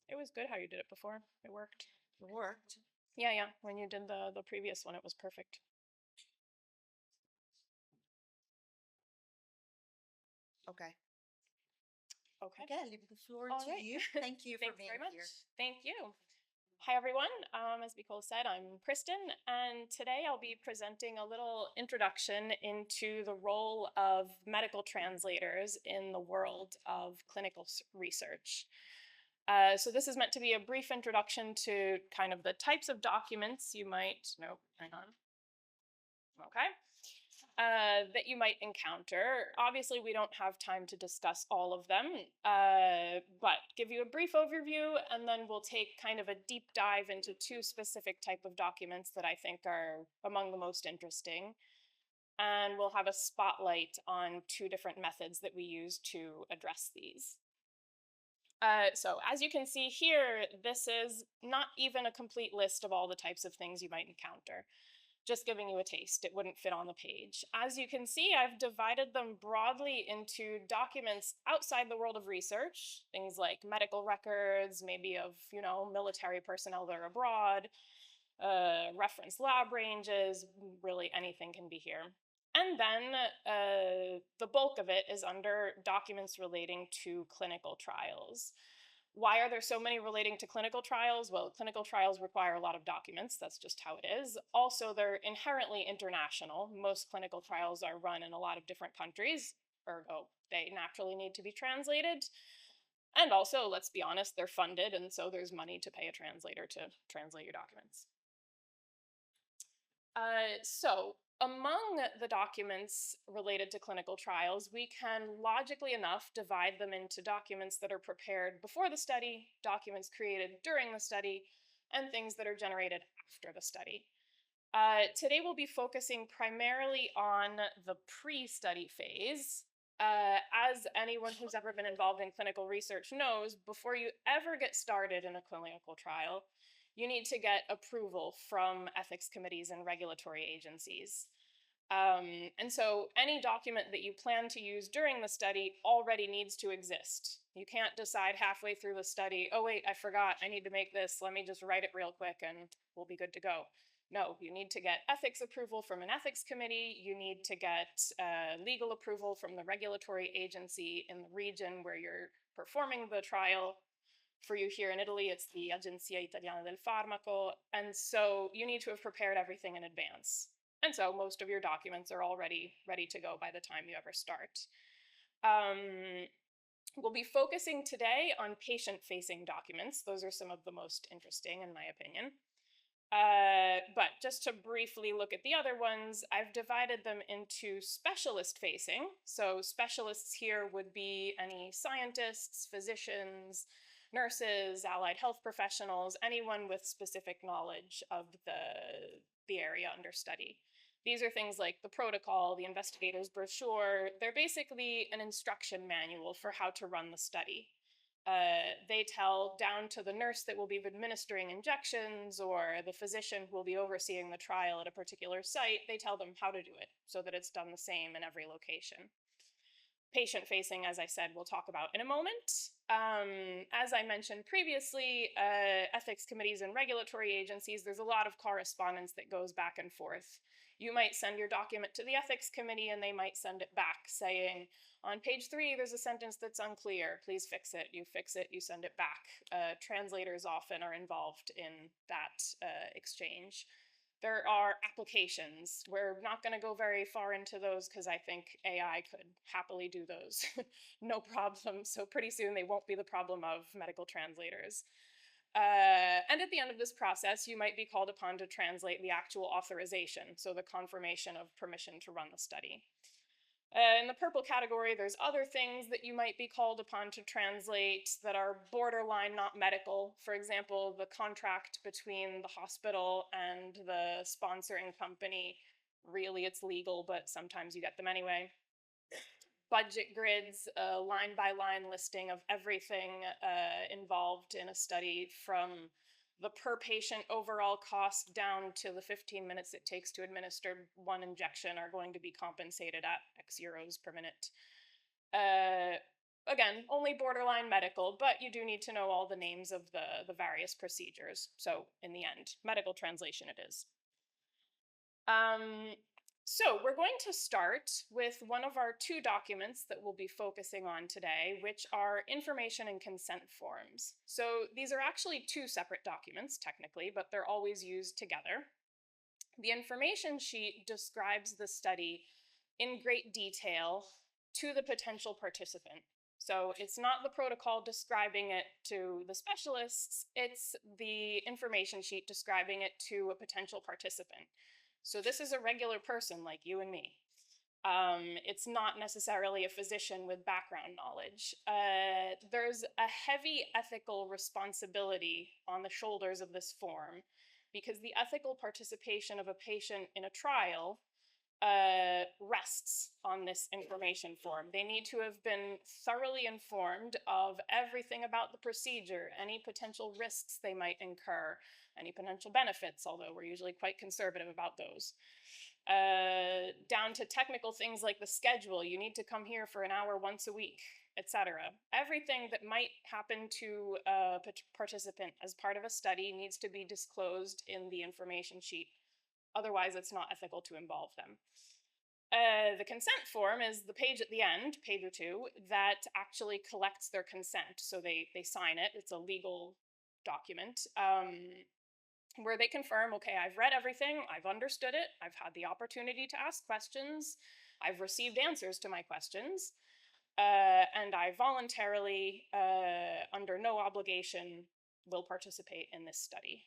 It was good how you did it before. It worked. It worked. Yeah. When you did the previous one, it was perfect. Okay. Okay. Okay, I leave the floor All to right. you. Thank you for Thanks being very much. here. Thank you. Hi, everyone. As Nicole said, I'm Christen, and today I'll be presenting a little introduction into the role of medical translators in the world of clinical research. So this is meant to be a brief introduction to kind of the types of documents you might, hang on. Okay. That you might encounter. Obviously, we don't have time to discuss all of them, but give you a brief overview, and then we'll take kind of a deep dive into two specific type of documents that I think are among the most interesting. And we'll have a spotlight on two different methods that we use to address these. So as you can see here, this is not even a complete list of all the types of things you might encounter. Just giving you a taste, it wouldn't fit on the page. As you can see, I've divided them broadly into documents outside the world of research, things like medical records, maybe of, military personnel that are abroad, reference lab ranges, really anything can be here. And then the bulk of it is under documents relating to clinical trials. Why are there so many relating to clinical trials? Well, clinical trials require a lot of documents. That's just how it is. Also, they're inherently international. Most clinical trials are run in a lot of different countries, ergo, they naturally need to be translated. And also, let's be honest, they're funded, and so there's money to pay a translator to translate your documents. So among the documents related to clinical trials, we can logically enough divide them into documents that are prepared before the study, documents created during the study, and things that are generated after the study. Today we'll be focusing primarily on the pre-study phase. As anyone who's ever been involved in clinical research knows, before you ever get started in a clinical trial, you need to get approval from ethics committees and regulatory agencies. And so any document that you plan to use during the study already needs to exist. You can't decide halfway through the study, oh wait, I forgot, I need to make this, let me just write it real quick and we'll be good to go. No, you need to get ethics approval from an ethics committee, you need to get legal approval from the regulatory agency in the region where you're performing the trial. For you here in Italy, it's the Agenzia Italiana del Farmaco, and so you need to have prepared everything in advance. And so most of your documents are already ready to go by the time you ever start. We'll be focusing today on patient-facing documents. Those are some of the most interesting, in my opinion. But just to briefly look at the other ones, I've divided them into specialist-facing. So specialists here would be any scientists, physicians, nurses, allied health professionals, anyone with specific knowledge of the area under study. These are things like the protocol, the investigator's brochure. They're basically an instruction manual for how to run the study. They tell down to the nurse that will be administering injections or the physician who will be overseeing the trial at a particular site, they tell them how to do it so that it's done the same in every location. Patient-facing, as I said, we'll talk about in a moment. As I mentioned previously, ethics committees and regulatory agencies, there's a lot of correspondence that goes back and forth. You might send your document to the ethics committee and they might send it back saying, on page 3, there's a sentence that's unclear. Please fix it. You fix it, you send it back. Translators often are involved in that exchange. There are applications. We're not going to go very far into those because I think AI could happily do those. No problem. So pretty soon they won't be the problem of medical translators. And at the end of this process, you might be called upon to translate the actual authorization, so the confirmation of permission to run the study. In the purple category, there's other things that you might be called upon to translate that are borderline not medical. For example, the contract between the hospital and the sponsoring company. Really, it's legal, but sometimes you get them anyway. Budget grids, a line-by-line listing of everything involved in a study, from the per patient overall cost down to the 15 minutes it takes to administer one injection are going to be compensated at X euros per minute. Again, only borderline medical, but you do need to know all the names of the various procedures. So in the end, medical translation it is. So we're going to start with one of our 2 documents that we'll be focusing on today, which are information and consent forms. So these are actually 2 separate documents, technically, but they're always used together. The information sheet describes the study in great detail to the potential participant. So it's not the protocol describing it to the specialists, it's the information sheet describing it to a potential participant. So this is a regular person like you and me. It's not necessarily a physician with background knowledge. There's a heavy ethical responsibility on the shoulders of this form because the ethical participation of a patient in a trial rests on this information form. They need to have been thoroughly informed of everything about the procedure, any potential risks they might incur, any potential benefits, although we're usually quite conservative about those. Down to technical things like the schedule, you need to come here for an hour once a week, etc. Everything that might happen to a participant as part of a study needs to be disclosed in the information sheet. Otherwise, it's not ethical to involve them. The consent form is the page at the end, page or 2, that actually collects their consent. So they sign it. It's a legal document where they confirm, okay, I've read everything, I've understood it, I've had the opportunity to ask questions, I've received answers to my questions, and I voluntarily, under no obligation, will participate in this study.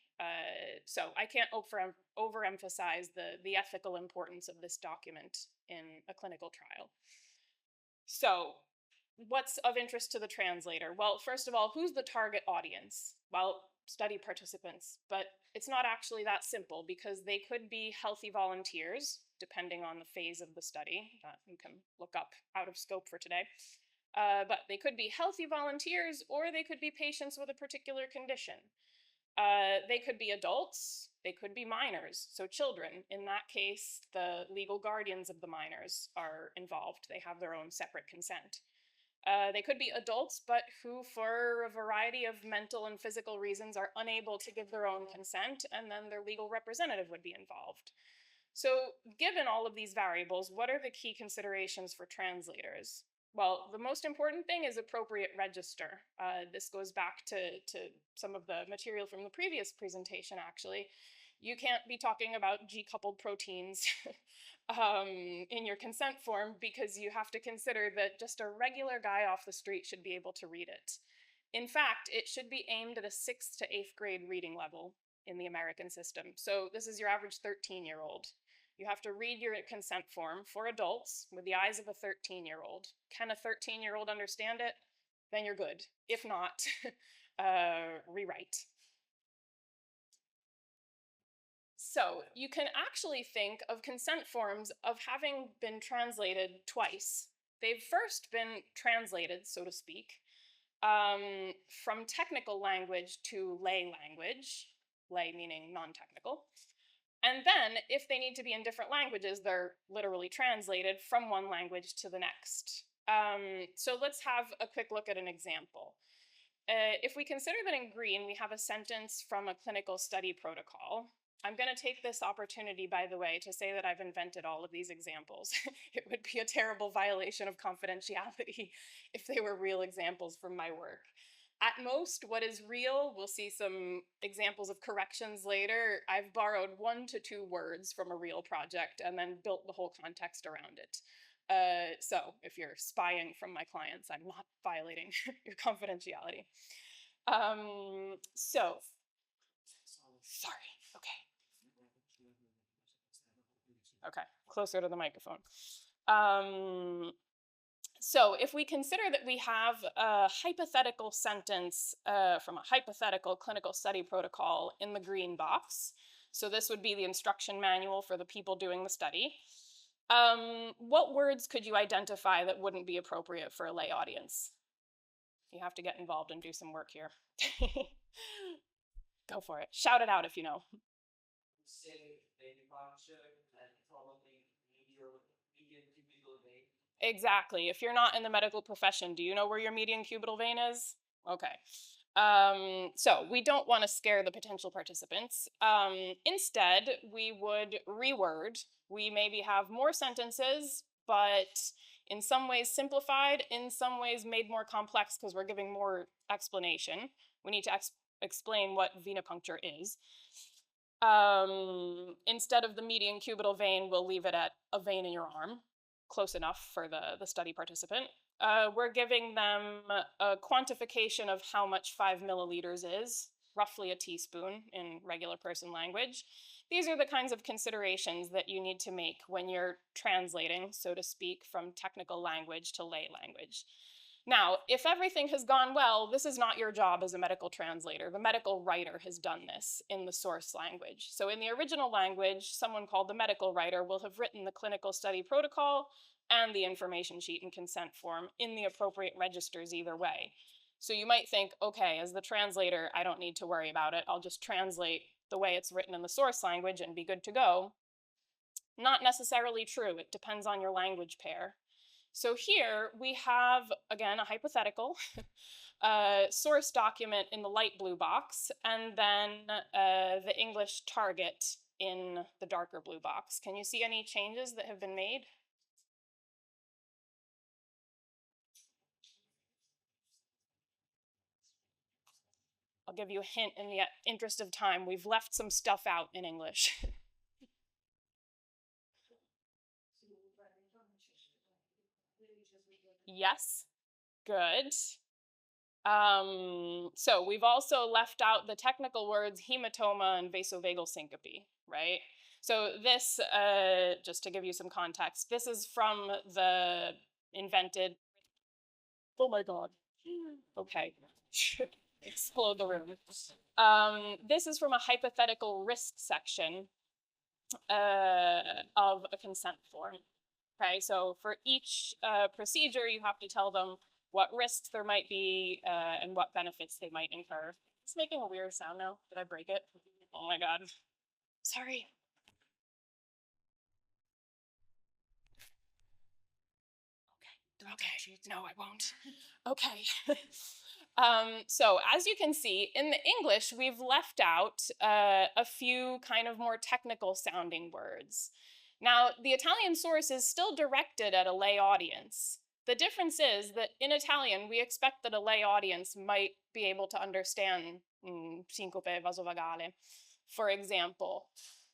So I can't overemphasize the ethical importance of this document in a clinical trial. So what's of interest to the translator? Well, first of all, who's the target audience? Well, study participants, but it's not actually that simple because they could be healthy volunteers, depending on the phase of the study. You can look up out of scope for today. But they could be healthy volunteers or they could be patients with a particular condition. They could be adults, they could be minors, so children. In that case, the legal guardians of the minors are involved. They have their own separate consent. They could be adults, but who, for a variety of mental and physical reasons, are unable to give their own consent, and then their legal representative would be involved. So, given all of these variables, what are the key considerations for translators? Well, the most important thing is appropriate register. This goes back to some of the material from the previous presentation, actually. You can't be talking about G-coupled proteins in your consent form because you have to consider that just a regular guy off the street should be able to read it. In fact, it should be aimed at a 6th to 8th grade reading level in the American system. So this is your average 13-year-old. You have to read your consent form for adults with the eyes of a 13-year-old. Can a 13-year-old understand it? Then you're good. If not, rewrite. So you can actually think of consent forms of having been translated twice. They've first been translated, so to speak, from technical language to lay language, lay meaning non-technical. And then, if they need to be in different languages, they're literally translated from one language to the next. So let's have a quick look at an example. If we consider that in green, we have a sentence from a clinical study protocol. I'm going to take this opportunity, by the way, to say that I've invented all of these examples. It would be a terrible violation of confidentiality if they were real examples from my work. At most, what is real, we'll see some examples of corrections later. I've borrowed 1 to 2 words from a real project and then built the whole context around it. So if you're spying from my clients, I'm not violating your confidentiality. Sorry, okay. Okay, closer to the microphone. So if we consider that we have a hypothetical sentence from a hypothetical clinical study protocol in the green box, so this would be the instruction manual for the people doing the study, what words could you identify that wouldn't be appropriate for a lay audience? You have to get involved and do some work here. Go for it. Shout it out if you know. Exactly. If you're not in the medical profession, do you know where your median cubital vein is? Okay. So we don't want to scare the potential participants. Instead, we would reword. We maybe have more sentences, but in some ways simplified, in some ways made more complex because we're giving more explanation. We need to explain what venipuncture is. Instead of the median cubital vein, we'll leave it at a vein in your arm. Close enough for the study participant. We're giving them a quantification of how much 5 milliliters is, roughly a teaspoon in regular person language. These are the kinds of considerations that you need to make when you're translating, so to speak, from technical language to lay language. Now, if everything has gone well, this is not your job as a medical translator. The medical writer has done this in the source language. So in the original language, someone called the medical writer will have written the clinical study protocol and the information sheet and consent form in the appropriate registers either way. So you might think, okay, as the translator, I don't need to worry about it. I'll just translate the way it's written in the source language and be good to go. Not necessarily true. It depends on your language pair. So here we have, again, a hypothetical source document in the light blue box, and then the English target in the darker blue box. Can you see any changes that have been made? I'll give you a hint in the interest of time. We've left some stuff out in English. Yes, good. So we've also left out the technical words hematoma and vasovagal syncope, right? So this, just to give you some context, this is from the invented, oh my God, okay, explode the room. This is from a hypothetical risk section of a consent form. Okay, so for each procedure, you have to tell them what risks there might be and what benefits they might incur. It's making a weird sound now. Did I break it? Oh my God. Sorry. Okay, no, I won't. Okay. So as you can see, in the English, we've left out a few kind of more technical sounding words. Now, the Italian source is still directed at a lay audience. The difference is that in Italian, we expect that a lay audience might be able to understand syncope vasovagale, for example.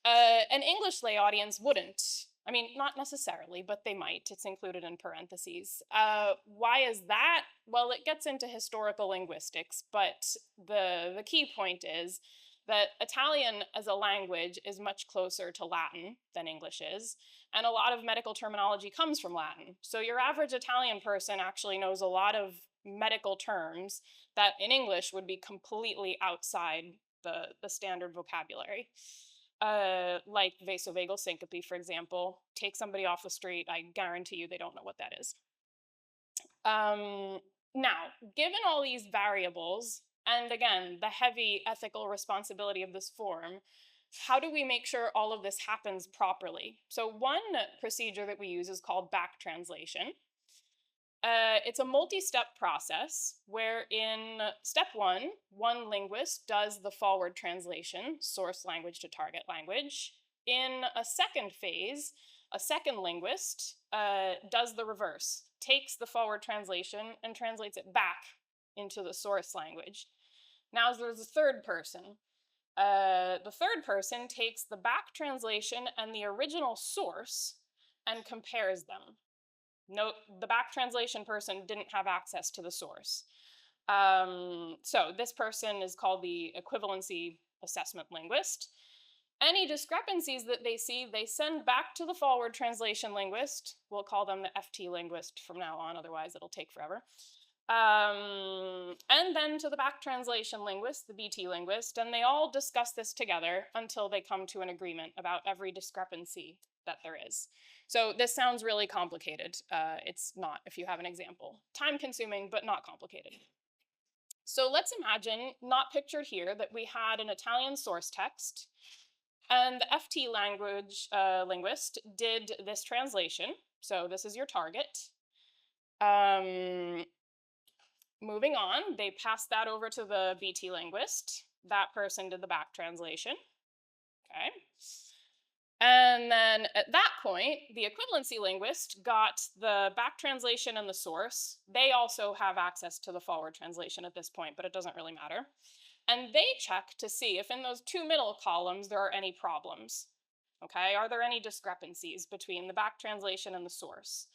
An English lay audience wouldn't. I mean, not necessarily, but they might. It's included in parentheses. Why is that? Well, it gets into historical linguistics, but the key point is that Italian as a language is much closer to Latin than English is, and a lot of medical terminology comes from Latin. So your average Italian person actually knows a lot of medical terms that in English would be completely outside the standard vocabulary. like vasovagal syncope, for example. Take somebody off the street, I guarantee you they don't know what that is. Now, given all these variables, and again, the heavy ethical responsibility of this form, how do we make sure all of this happens properly? So one procedure that we use is called back translation. It's a multi-step process where in step one linguist does the forward translation, source language to target language. In a second phase, a second linguist does the reverse, takes the forward translation and translates it back into the source language. Now there's a third person. The third person takes the back translation and the original source and compares them. Note, the back translation person didn't have access to the source. So this person is called the equivalency assessment linguist. Any discrepancies that they see, they send back to the forward translation linguist. We'll call them the FT linguist from now on, otherwise it'll take forever. And then to the back translation linguist, the BT linguist, and they all discuss this together until they come to an agreement about every discrepancy that there is. So this sounds really complicated. It's not, if you have an example. Time consuming, but not complicated. So let's imagine, not pictured here, that we had an Italian source text, and the FT language linguist did this translation. So this is your target. Moving on, they passed that over to the BT linguist. That person did the back translation. Okay. And then at that point, the equivalency linguist got the back translation and the source. They also have access to the forward translation at this point, but it doesn't really matter. And they check to see if in those two middle columns there are any problems. Okay, are there any discrepancies between the back translation and the source?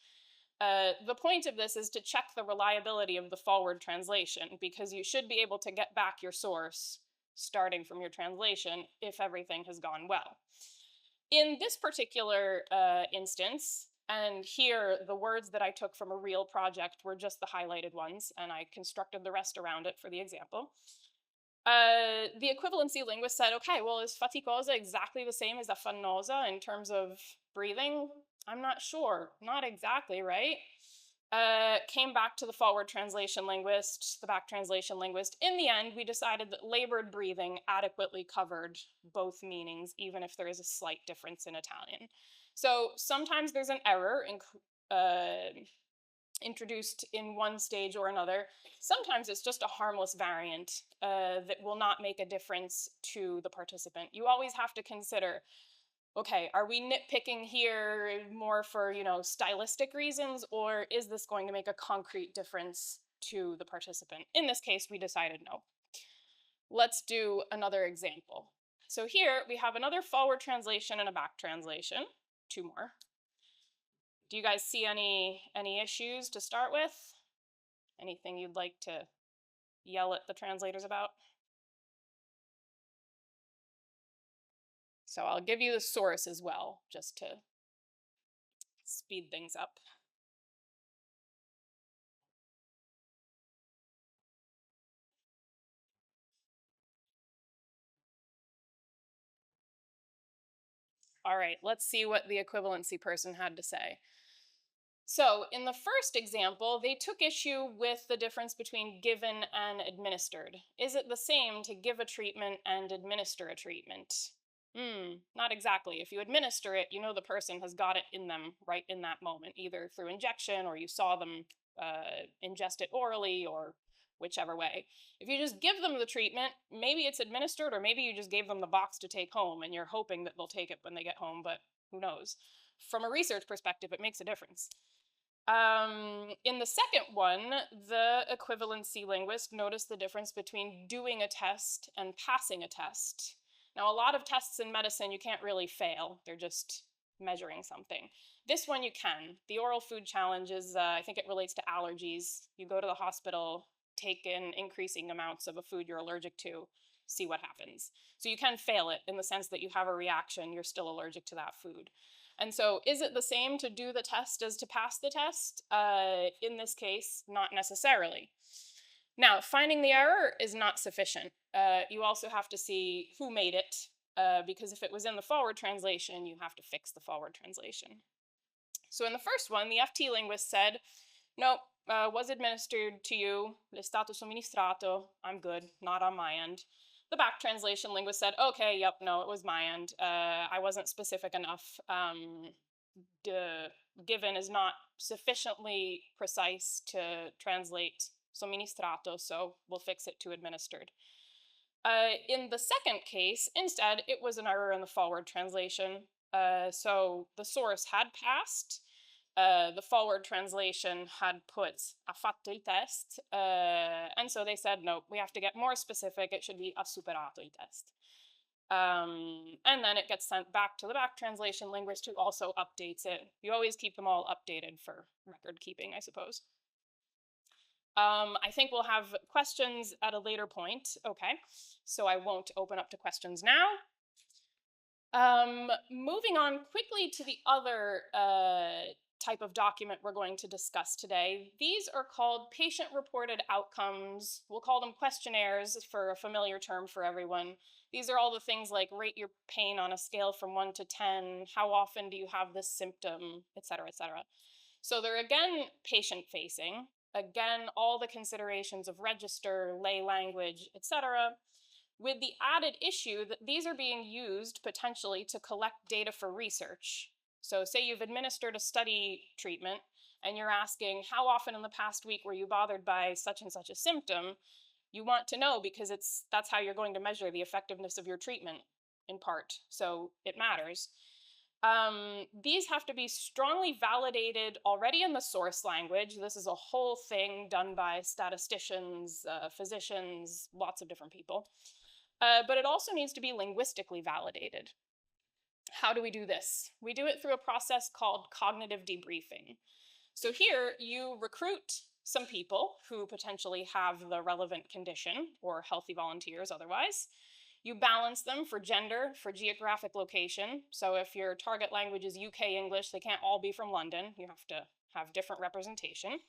The point of this is to check the reliability of the forward translation, because you should be able to get back your source starting from your translation if everything has gone well. In this particular instance, and here the words that I took from a real project were just the highlighted ones, and I constructed the rest around it for the example. The equivalency linguist said, okay, well, is faticosa exactly the same as affannosa in terms of breathing? I'm not sure, not exactly, right? Came back to the forward translation linguist, the back translation linguist. In the end, we decided that labored breathing adequately covered both meanings, even if there is a slight difference in Italian. So sometimes there's an error introduced in one stage or another. Sometimes it's just a harmless variant that will not make a difference to the participant. You always have to consider, okay, are we nitpicking here more for, stylistic reasons, or is this going to make a concrete difference to the participant? In this case, we decided no. Let's do another example. So here we have another forward translation and a back translation, two more. Do you guys see any issues to start with? Anything you'd like to yell at the translators about? So I'll give you the source as well, just to speed things up. All right, let's see what the equivalency person had to say. So in the first example, they took issue with the difference between given and administered. Is it the same to give a treatment and administer a treatment? Not exactly. If you administer it, you know the person has got it in them right in that moment, either through injection or you saw them ingest it orally or whichever way. If you just give them the treatment, maybe it's administered, or maybe you just gave them the box to take home and you're hoping that they'll take it when they get home, but who knows? From a research perspective, it makes a difference. In the second one, the equivalency linguist noticed the difference between doing a test and passing a test. Now, a lot of tests in medicine you can't really fail. They're just measuring something. This one you can. The oral food challenge is, I think it relates to allergies. You go to the hospital, take in increasing amounts of a food you're allergic to, see what happens. So you can fail it in the sense that you have a reaction, you're still allergic to that food. And so is it the same to do the test as to pass the test? In this case, not necessarily. Now, finding the error is not sufficient. You also have to see who made it, because if it was in the forward translation, you have to fix the forward translation. So in the first one, the FT linguist said, no, was administered to you, l'è stato somministrato, I'm good, not on my end. The back translation linguist said, okay, yep, no, it was my end. I wasn't specific enough. Given is not sufficiently precise to translate somministrato, so we'll fix it to administered. In the second case, instead, it was an error in the forward translation. So the source had passed. The forward translation had put ha fatto il test, and so they said, no, we have to get more specific. It should be ha superato il test. And then it gets sent back to the back translation linguist who also updates it. You always keep them all updated for record keeping, I suppose. I think we'll have questions at a later point. Okay, so I won't open up to questions now. Moving on quickly to the other type of document we're going to discuss today. These are called patient-reported outcomes. We'll call them questionnaires for a familiar term for everyone. These are all the things like rate your pain on a scale from 1 to 10, how often do you have this symptom, etc., etc. So they're again patient-facing. Again, all the considerations of register, lay language, etc., with the added issue that these are being used potentially to collect data for research. So say you've administered a study treatment and you're asking, how often in the past week were you bothered by such and such a symptom? You want to know because that's how you're going to measure the effectiveness of your treatment in part. So it matters. These have to be strongly validated already in the source language. This is a whole thing done by statisticians, physicians, lots of different people. But it also needs to be linguistically validated. How do we do this? We do it through a process called cognitive debriefing. So here you recruit some people who potentially have the relevant condition or healthy volunteers otherwise. You balance them for gender, for geographic location. So if your target language is UK English, they can't all be from London. You have to have different representation.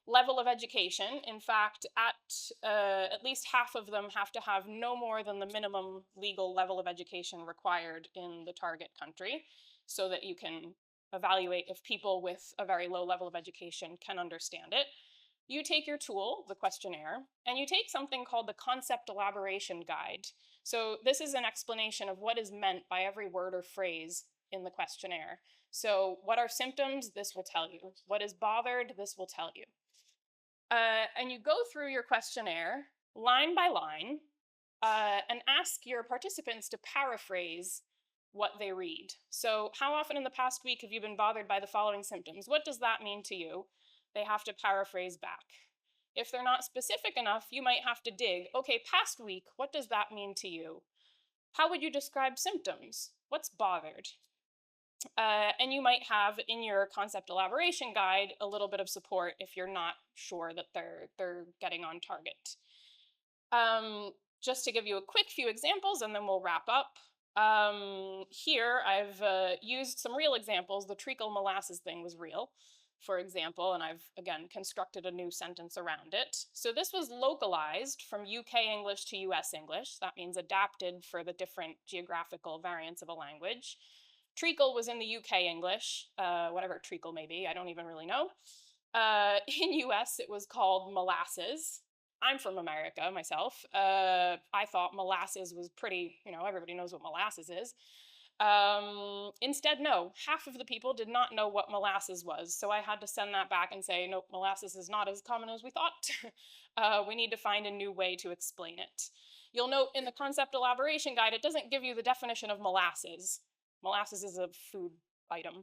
Level of education, in fact, at least half of them have to have no more than the minimum legal level of education required in the target country so that you can evaluate if people with a very low level of education can understand it. You take your tool, the questionnaire, and you take something called the concept elaboration guide. So this is an explanation of what is meant by every word or phrase in the questionnaire. So what are symptoms? This will tell you. What is bothered? This will tell you. And you go through your questionnaire line by line and ask your participants to paraphrase what they read. So how often in the past week have you been bothered by the following symptoms? What does that mean to you? They have to paraphrase back. If they're not specific enough, you might have to dig. Okay, past week, what does that mean to you? How would you describe symptoms? What's bothered? And you might have in your concept elaboration guide a little bit of support if you're not sure that they're getting on target. Just to give you a quick few examples and then we'll wrap up. Here I've used some real examples. The treacle molasses thing was real, for example, and I've again constructed a new sentence around it. So this was localized from UK English to US English. That means adapted for the different geographical variants of a language. Treacle was in the UK English, whatever treacle may be, I don't even really know. In US, it was called molasses. I'm from America myself. I thought molasses was pretty, everybody knows what molasses is. Instead, no, half of the people did not know what molasses was. So I had to send that back and say, nope, molasses is not as common as we thought. We need to find a new way to explain it. You'll note in the concept elaboration guide, it doesn't give you the definition of molasses. Molasses is a food item.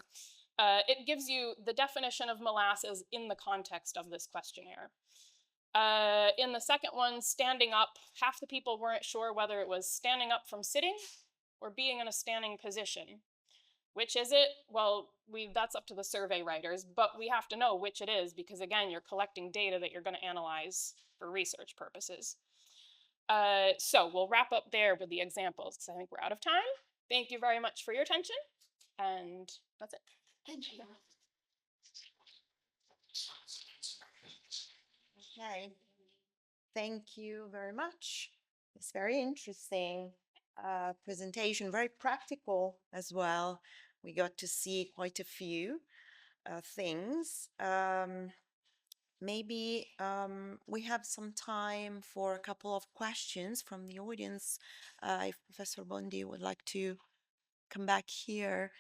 It gives you the definition of molasses in the context of this questionnaire. In the second one, standing up, half the people weren't sure whether it was standing up from sitting or being in a standing position. Which is it? Well, that's up to the survey writers, but we have to know which it is because, again, you're collecting data that you're going to analyze for research purposes. So we'll wrap up there with the examples because I think we're out of time. Thank you very much for your attention, and that's it. Okay, thank you very much. It's very interesting. presentation, very practical as well. We got to see quite a few things. Maybe we have some time for a couple of questions from the audience. If Professor Bondi would like to come back here.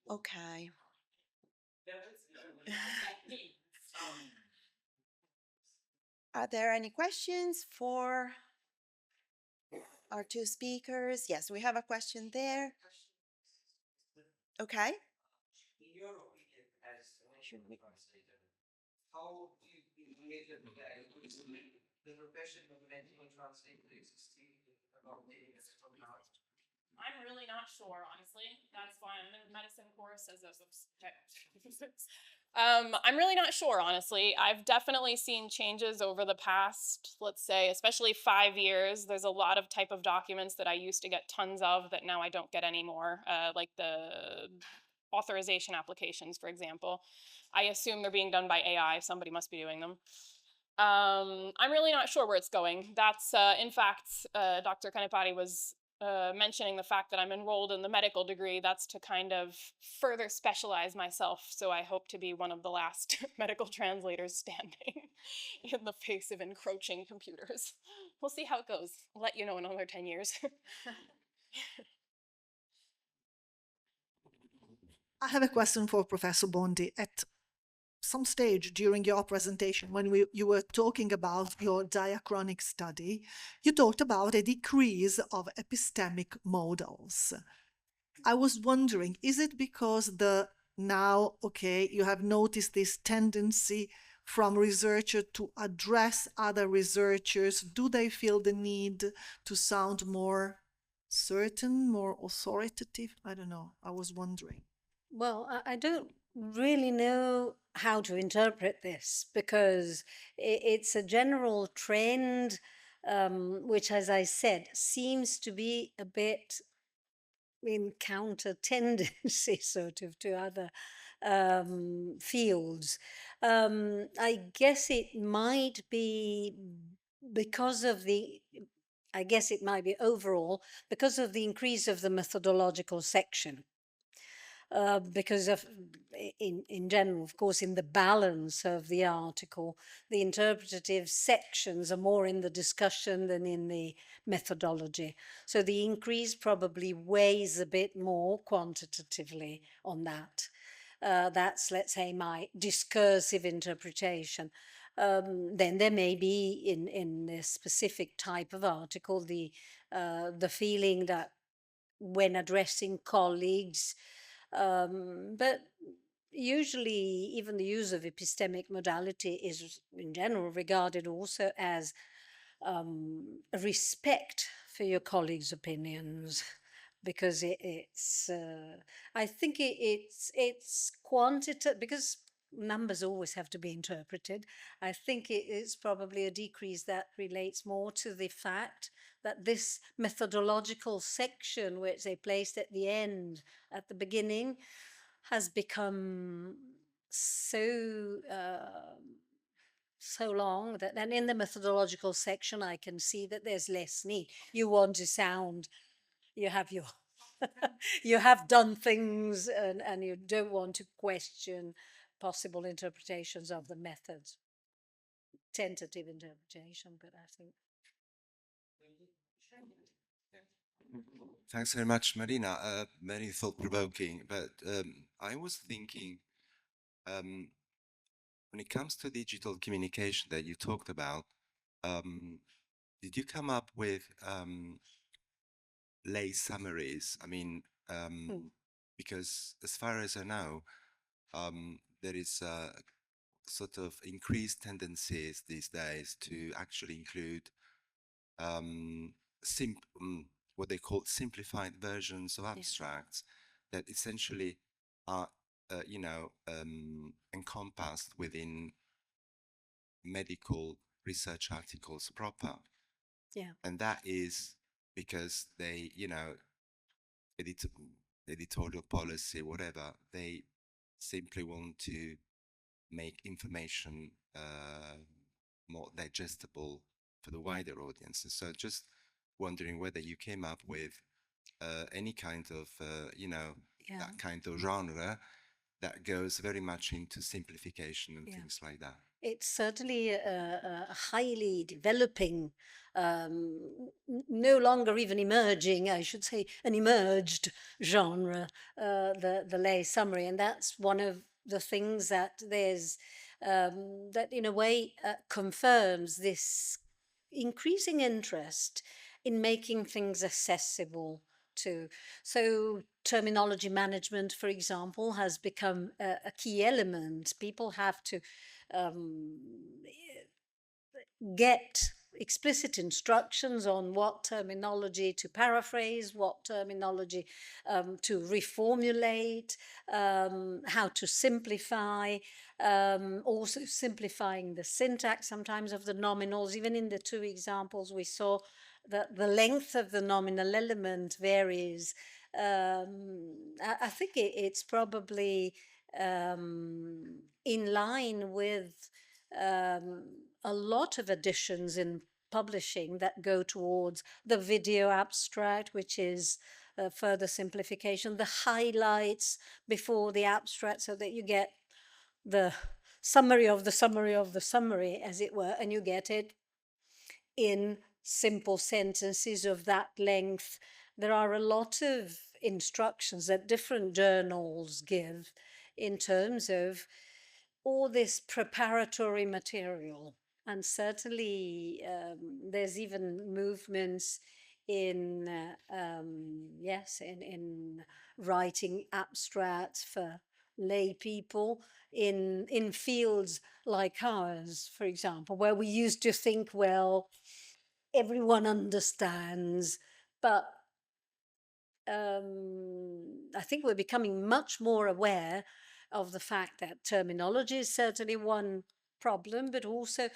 Okay. Are there any questions for our two speakers? Yes, we have a question there. Okay. In your opinion, as Should we? translator, how do you believe that the profession of medical translator existing about the I'm really not sure, honestly. That's why I'm in a medicine course as a I'm really not sure, honestly. I've definitely seen changes over the past, let's say, especially 5 years. There's a lot of type of documents that I used to get tons of that now I don't get anymore, like the authorization applications, for example. I assume they're being done by AI. Somebody must be doing them. I'm really not sure where it's going. That's, in fact, Dr. Kanepati was mentioning the fact that I'm enrolled in the medical degree. That's to kind of further specialize myself. So I hope to be one of the last medical translators standing in the face of encroaching computers. We'll see how it goes. I'll let you know in another 10 years. I have a question for Professor Bondi. At some stage during your presentation, when you were talking about your diachronic study, you talked about a decrease of epistemic models. I was wondering, is it because you have noticed this tendency from researchers to address other researchers? Do they feel the need to sound more certain, more authoritative? I don't know. I was wondering. Well, I don't really know how to interpret this because it's a general trend, which, as I said, seems to be a bit in counter tendency, sort of, to other fields. I guess it might be because of the. I guess it might be overall because of the increase of the methodological section. Because of, in general, of course, in the balance of the article, the interpretative sections are more in the discussion than in the methodology. So the increase probably weighs a bit more quantitatively on that. That's, let's say, my discursive interpretation. Then there may be in a specific type of article the feeling that when addressing colleagues, but usually even the use of epistemic modality is in general regarded also as a respect for your colleagues' opinions, because it's I think it's quantitative, because numbers always have to be interpreted. I think it's probably a decrease that relates more to the fact that this methodological section, which they placed at the end, at the beginning, has become so so long that then in the methodological section I can see that there's less need. You want to sound, you have your you have done things, and you don't want to question possible interpretations of the methods. Tentative interpretation, but I think. Thanks very much, Marina. Very thought-provoking. But I was thinking, when it comes to digital communication that you talked about, did you come up with lay summaries? I mean, because as far as I know, there is sort of increased tendencies these days to actually include what they call simplified versions of abstracts that essentially are, encompassed within medical research articles proper. Yeah. And that is because they, you know, edit editorial policy, whatever, they simply want to make information more digestible for the wider audience. And so just wondering whether you came up with any kind of, you know, Yeah. that kind of genre that goes very much into simplification and Yeah. things like that. It's certainly a highly developing, no longer even emerging, I should say, an emerged genre, the lay summary. And that's one of the things that there's, that in a way confirms this increasing interest in making things accessible to. So terminology management, for example, has become a key element. People have to um, get explicit instructions on what terminology to paraphrase, what terminology to reformulate, how to simplify, also simplifying the syntax sometimes of the nominals. Even in the two examples we saw, that the length of the nominal element varies. I think it's probably in line with a lot of additions in publishing that go towards the video abstract, which is further simplification, the highlights before the abstract, so that you get the summary of the summary of the summary, as it were, and you get it in simple sentences of that length. There are a lot of instructions that different journals give in terms of all this preparatory material. And certainly there's even movements in, yes, in writing abstracts for lay people in fields like ours, for example, where we used to think, well, everyone understands, but I think we're becoming much more aware of the fact that terminology is certainly one problem, but also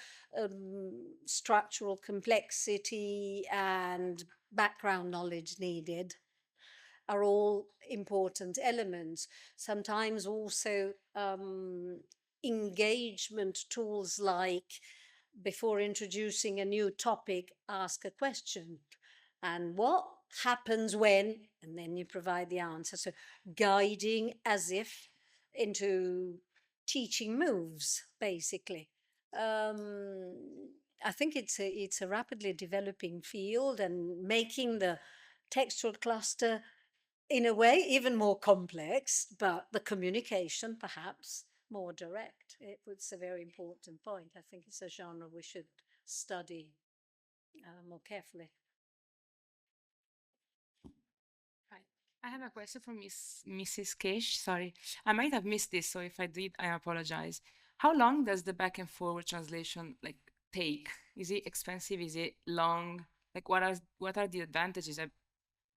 structural complexity and background knowledge needed are all important elements. Sometimes also engagement tools like, before introducing a new topic, ask a question. And what happens when, and then you provide the answer. So guiding as if into teaching moves, basically. I think it's a rapidly developing field, and making the textual cluster in a way even more complex, but the communication perhaps more direct. It's a very important point. I think it's a genre we should study more carefully. Hi. I have a question for Mrs. Kisch. Sorry, I might have missed this, so if I did, I apologize. How long does the back and forward translation like take? Is it expensive? Is it long? Like, what are the advantages?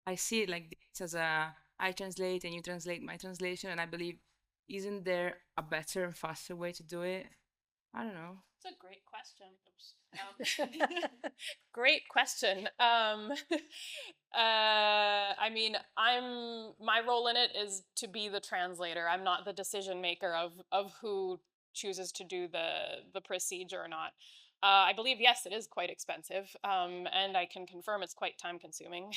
I see it like this as I translate and you translate my translation, and I believe, isn't there a better and faster way to do it? I don't know. It's a great question. Great question. I mean, my role in it is to be the translator. I'm not the decision maker of who chooses to do the procedure or not. I believe, yes, it is quite expensive, and I can confirm it's quite time consuming.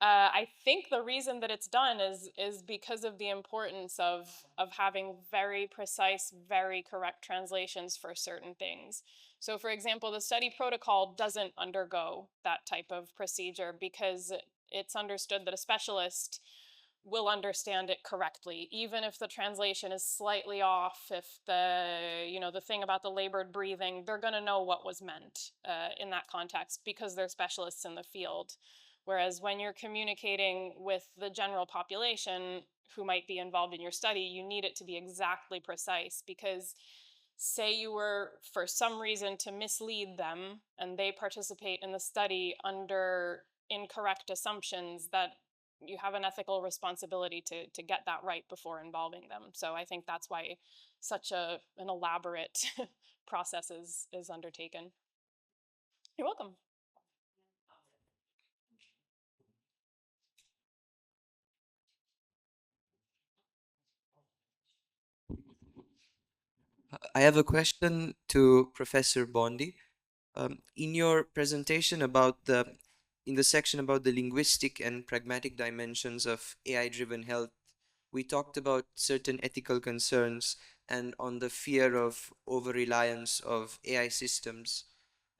I think the reason that it's done is because of the importance of having very precise, very correct translations for certain things. So, for example, the study protocol doesn't undergo that type of procedure because it's understood that a specialist will understand it correctly, even if the translation is slightly off. If the thing about the labored breathing, they're going to know what was meant in that context because they're specialists in the field. Whereas when you're communicating with the general population who might be involved in your study, you need it to be exactly precise, because say you were for some reason to mislead them and they participate in the study under incorrect assumptions, that you have an ethical responsibility to get that right before involving them. So I think that's why such an elaborate process is undertaken. You're welcome. I have a question to Professor Bondi. In your presentation in the section about the linguistic and pragmatic dimensions of AI-driven health, we talked about certain ethical concerns and on the fear of over-reliance of AI systems.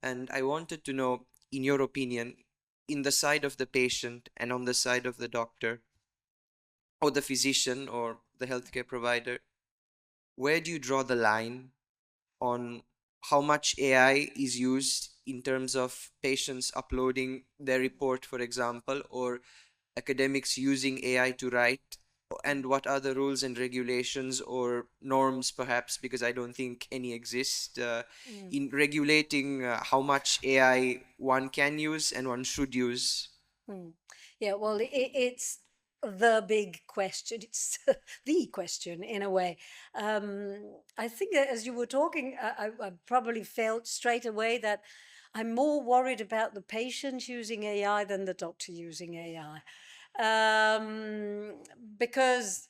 And I wanted to know, in your opinion, in the side of the patient and on the side of the doctor or the physician or the healthcare provider, where do you draw the line on how much AI is used in terms of patients uploading their report, for example, or academics using AI to write, and what are the rules and regulations or norms, perhaps, because I don't think any exist, in regulating how much AI one can use and one should use? Yeah, well, it's the big question. It's the question in a way. I think that as you were talking, I probably felt straight away that I'm more worried about the patient using AI than the doctor using AI. Because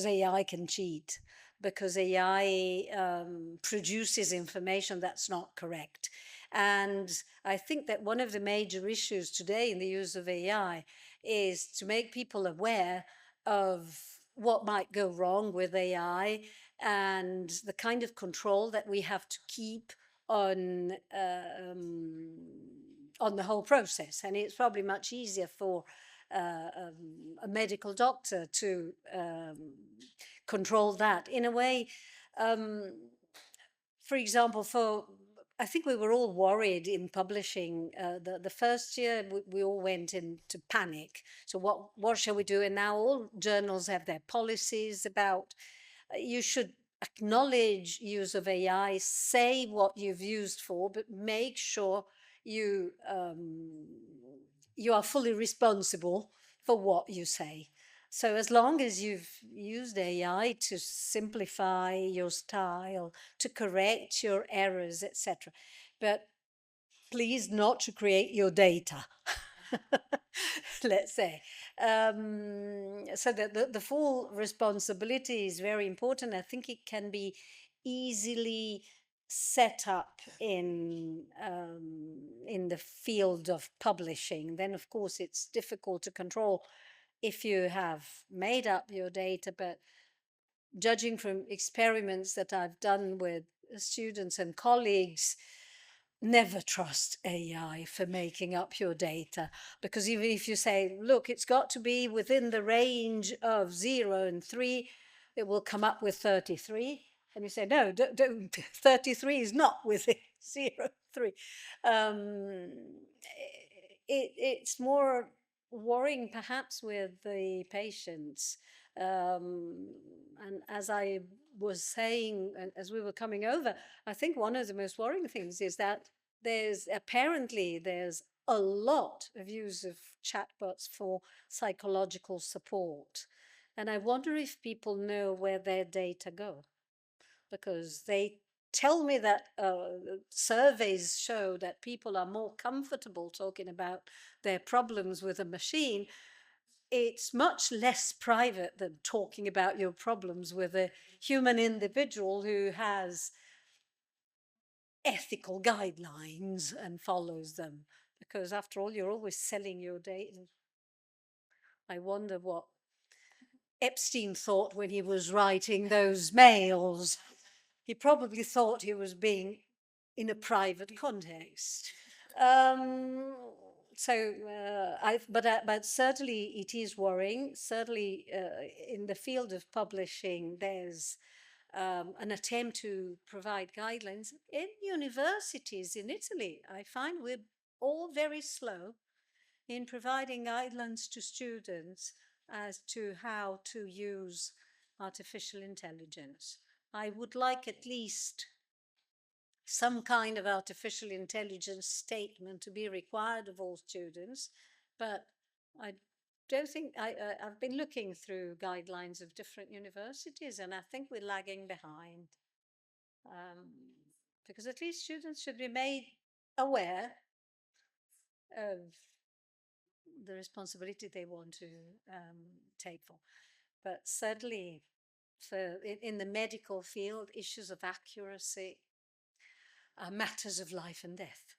AI can cheat, because AI produces information that's not correct. And I think that one of the major issues today in the use of AI is to make people aware of what might go wrong with AI and the kind of control that we have to keep on the whole process. And it's probably much easier for a medical doctor to control that. In a way, for example, I think we were all worried in publishing the first year. We all went into panic. So what shall we do? And now all journals have their policies about you should acknowledge use of AI, say what you've used for, but make sure you you are fully responsible for what you say. So as long as you've used AI to simplify your style, to correct your errors, etc., but please not to create your data. Let's say. So that the full responsibility is very important. I think it can be easily set up in the field of publishing. Then, of course, it's difficult to control if you have made up your data. But judging from experiments that I've done with students and colleagues, never trust AI for making up your data, because even if you say, look, it's got to be within the range of 0 and 3, it will come up with 33. And you say, no, 33 is not within 0, 3. It's more worrying perhaps with the patients. And as I was saying, as we were coming over, I think one of the most worrying things is that there's a lot of use of chatbots for psychological support. And I wonder if people know where their data go, because they tell me that surveys show that people are more comfortable talking about their problems with a machine. It's much less private than talking about your problems with a human individual who has ethical guidelines and follows them. Because after all, you're always selling your data. I wonder what Epstein thought when he was writing those mails. He probably thought he was being in a private context. But certainly it is worrying. Certainly in the field of publishing, there's an attempt to provide guidelines. In universities in Italy, I find we're all very slow in providing guidelines to students as to how to use artificial intelligence. I would like at least some kind of artificial intelligence statement to be required of all students, but I don't think I've been looking through guidelines of different universities, and I think we're lagging behind, because at least students should be made aware of the responsibility they want to take for. But certainly, So in the medical field, issues of accuracy are matters of life and death.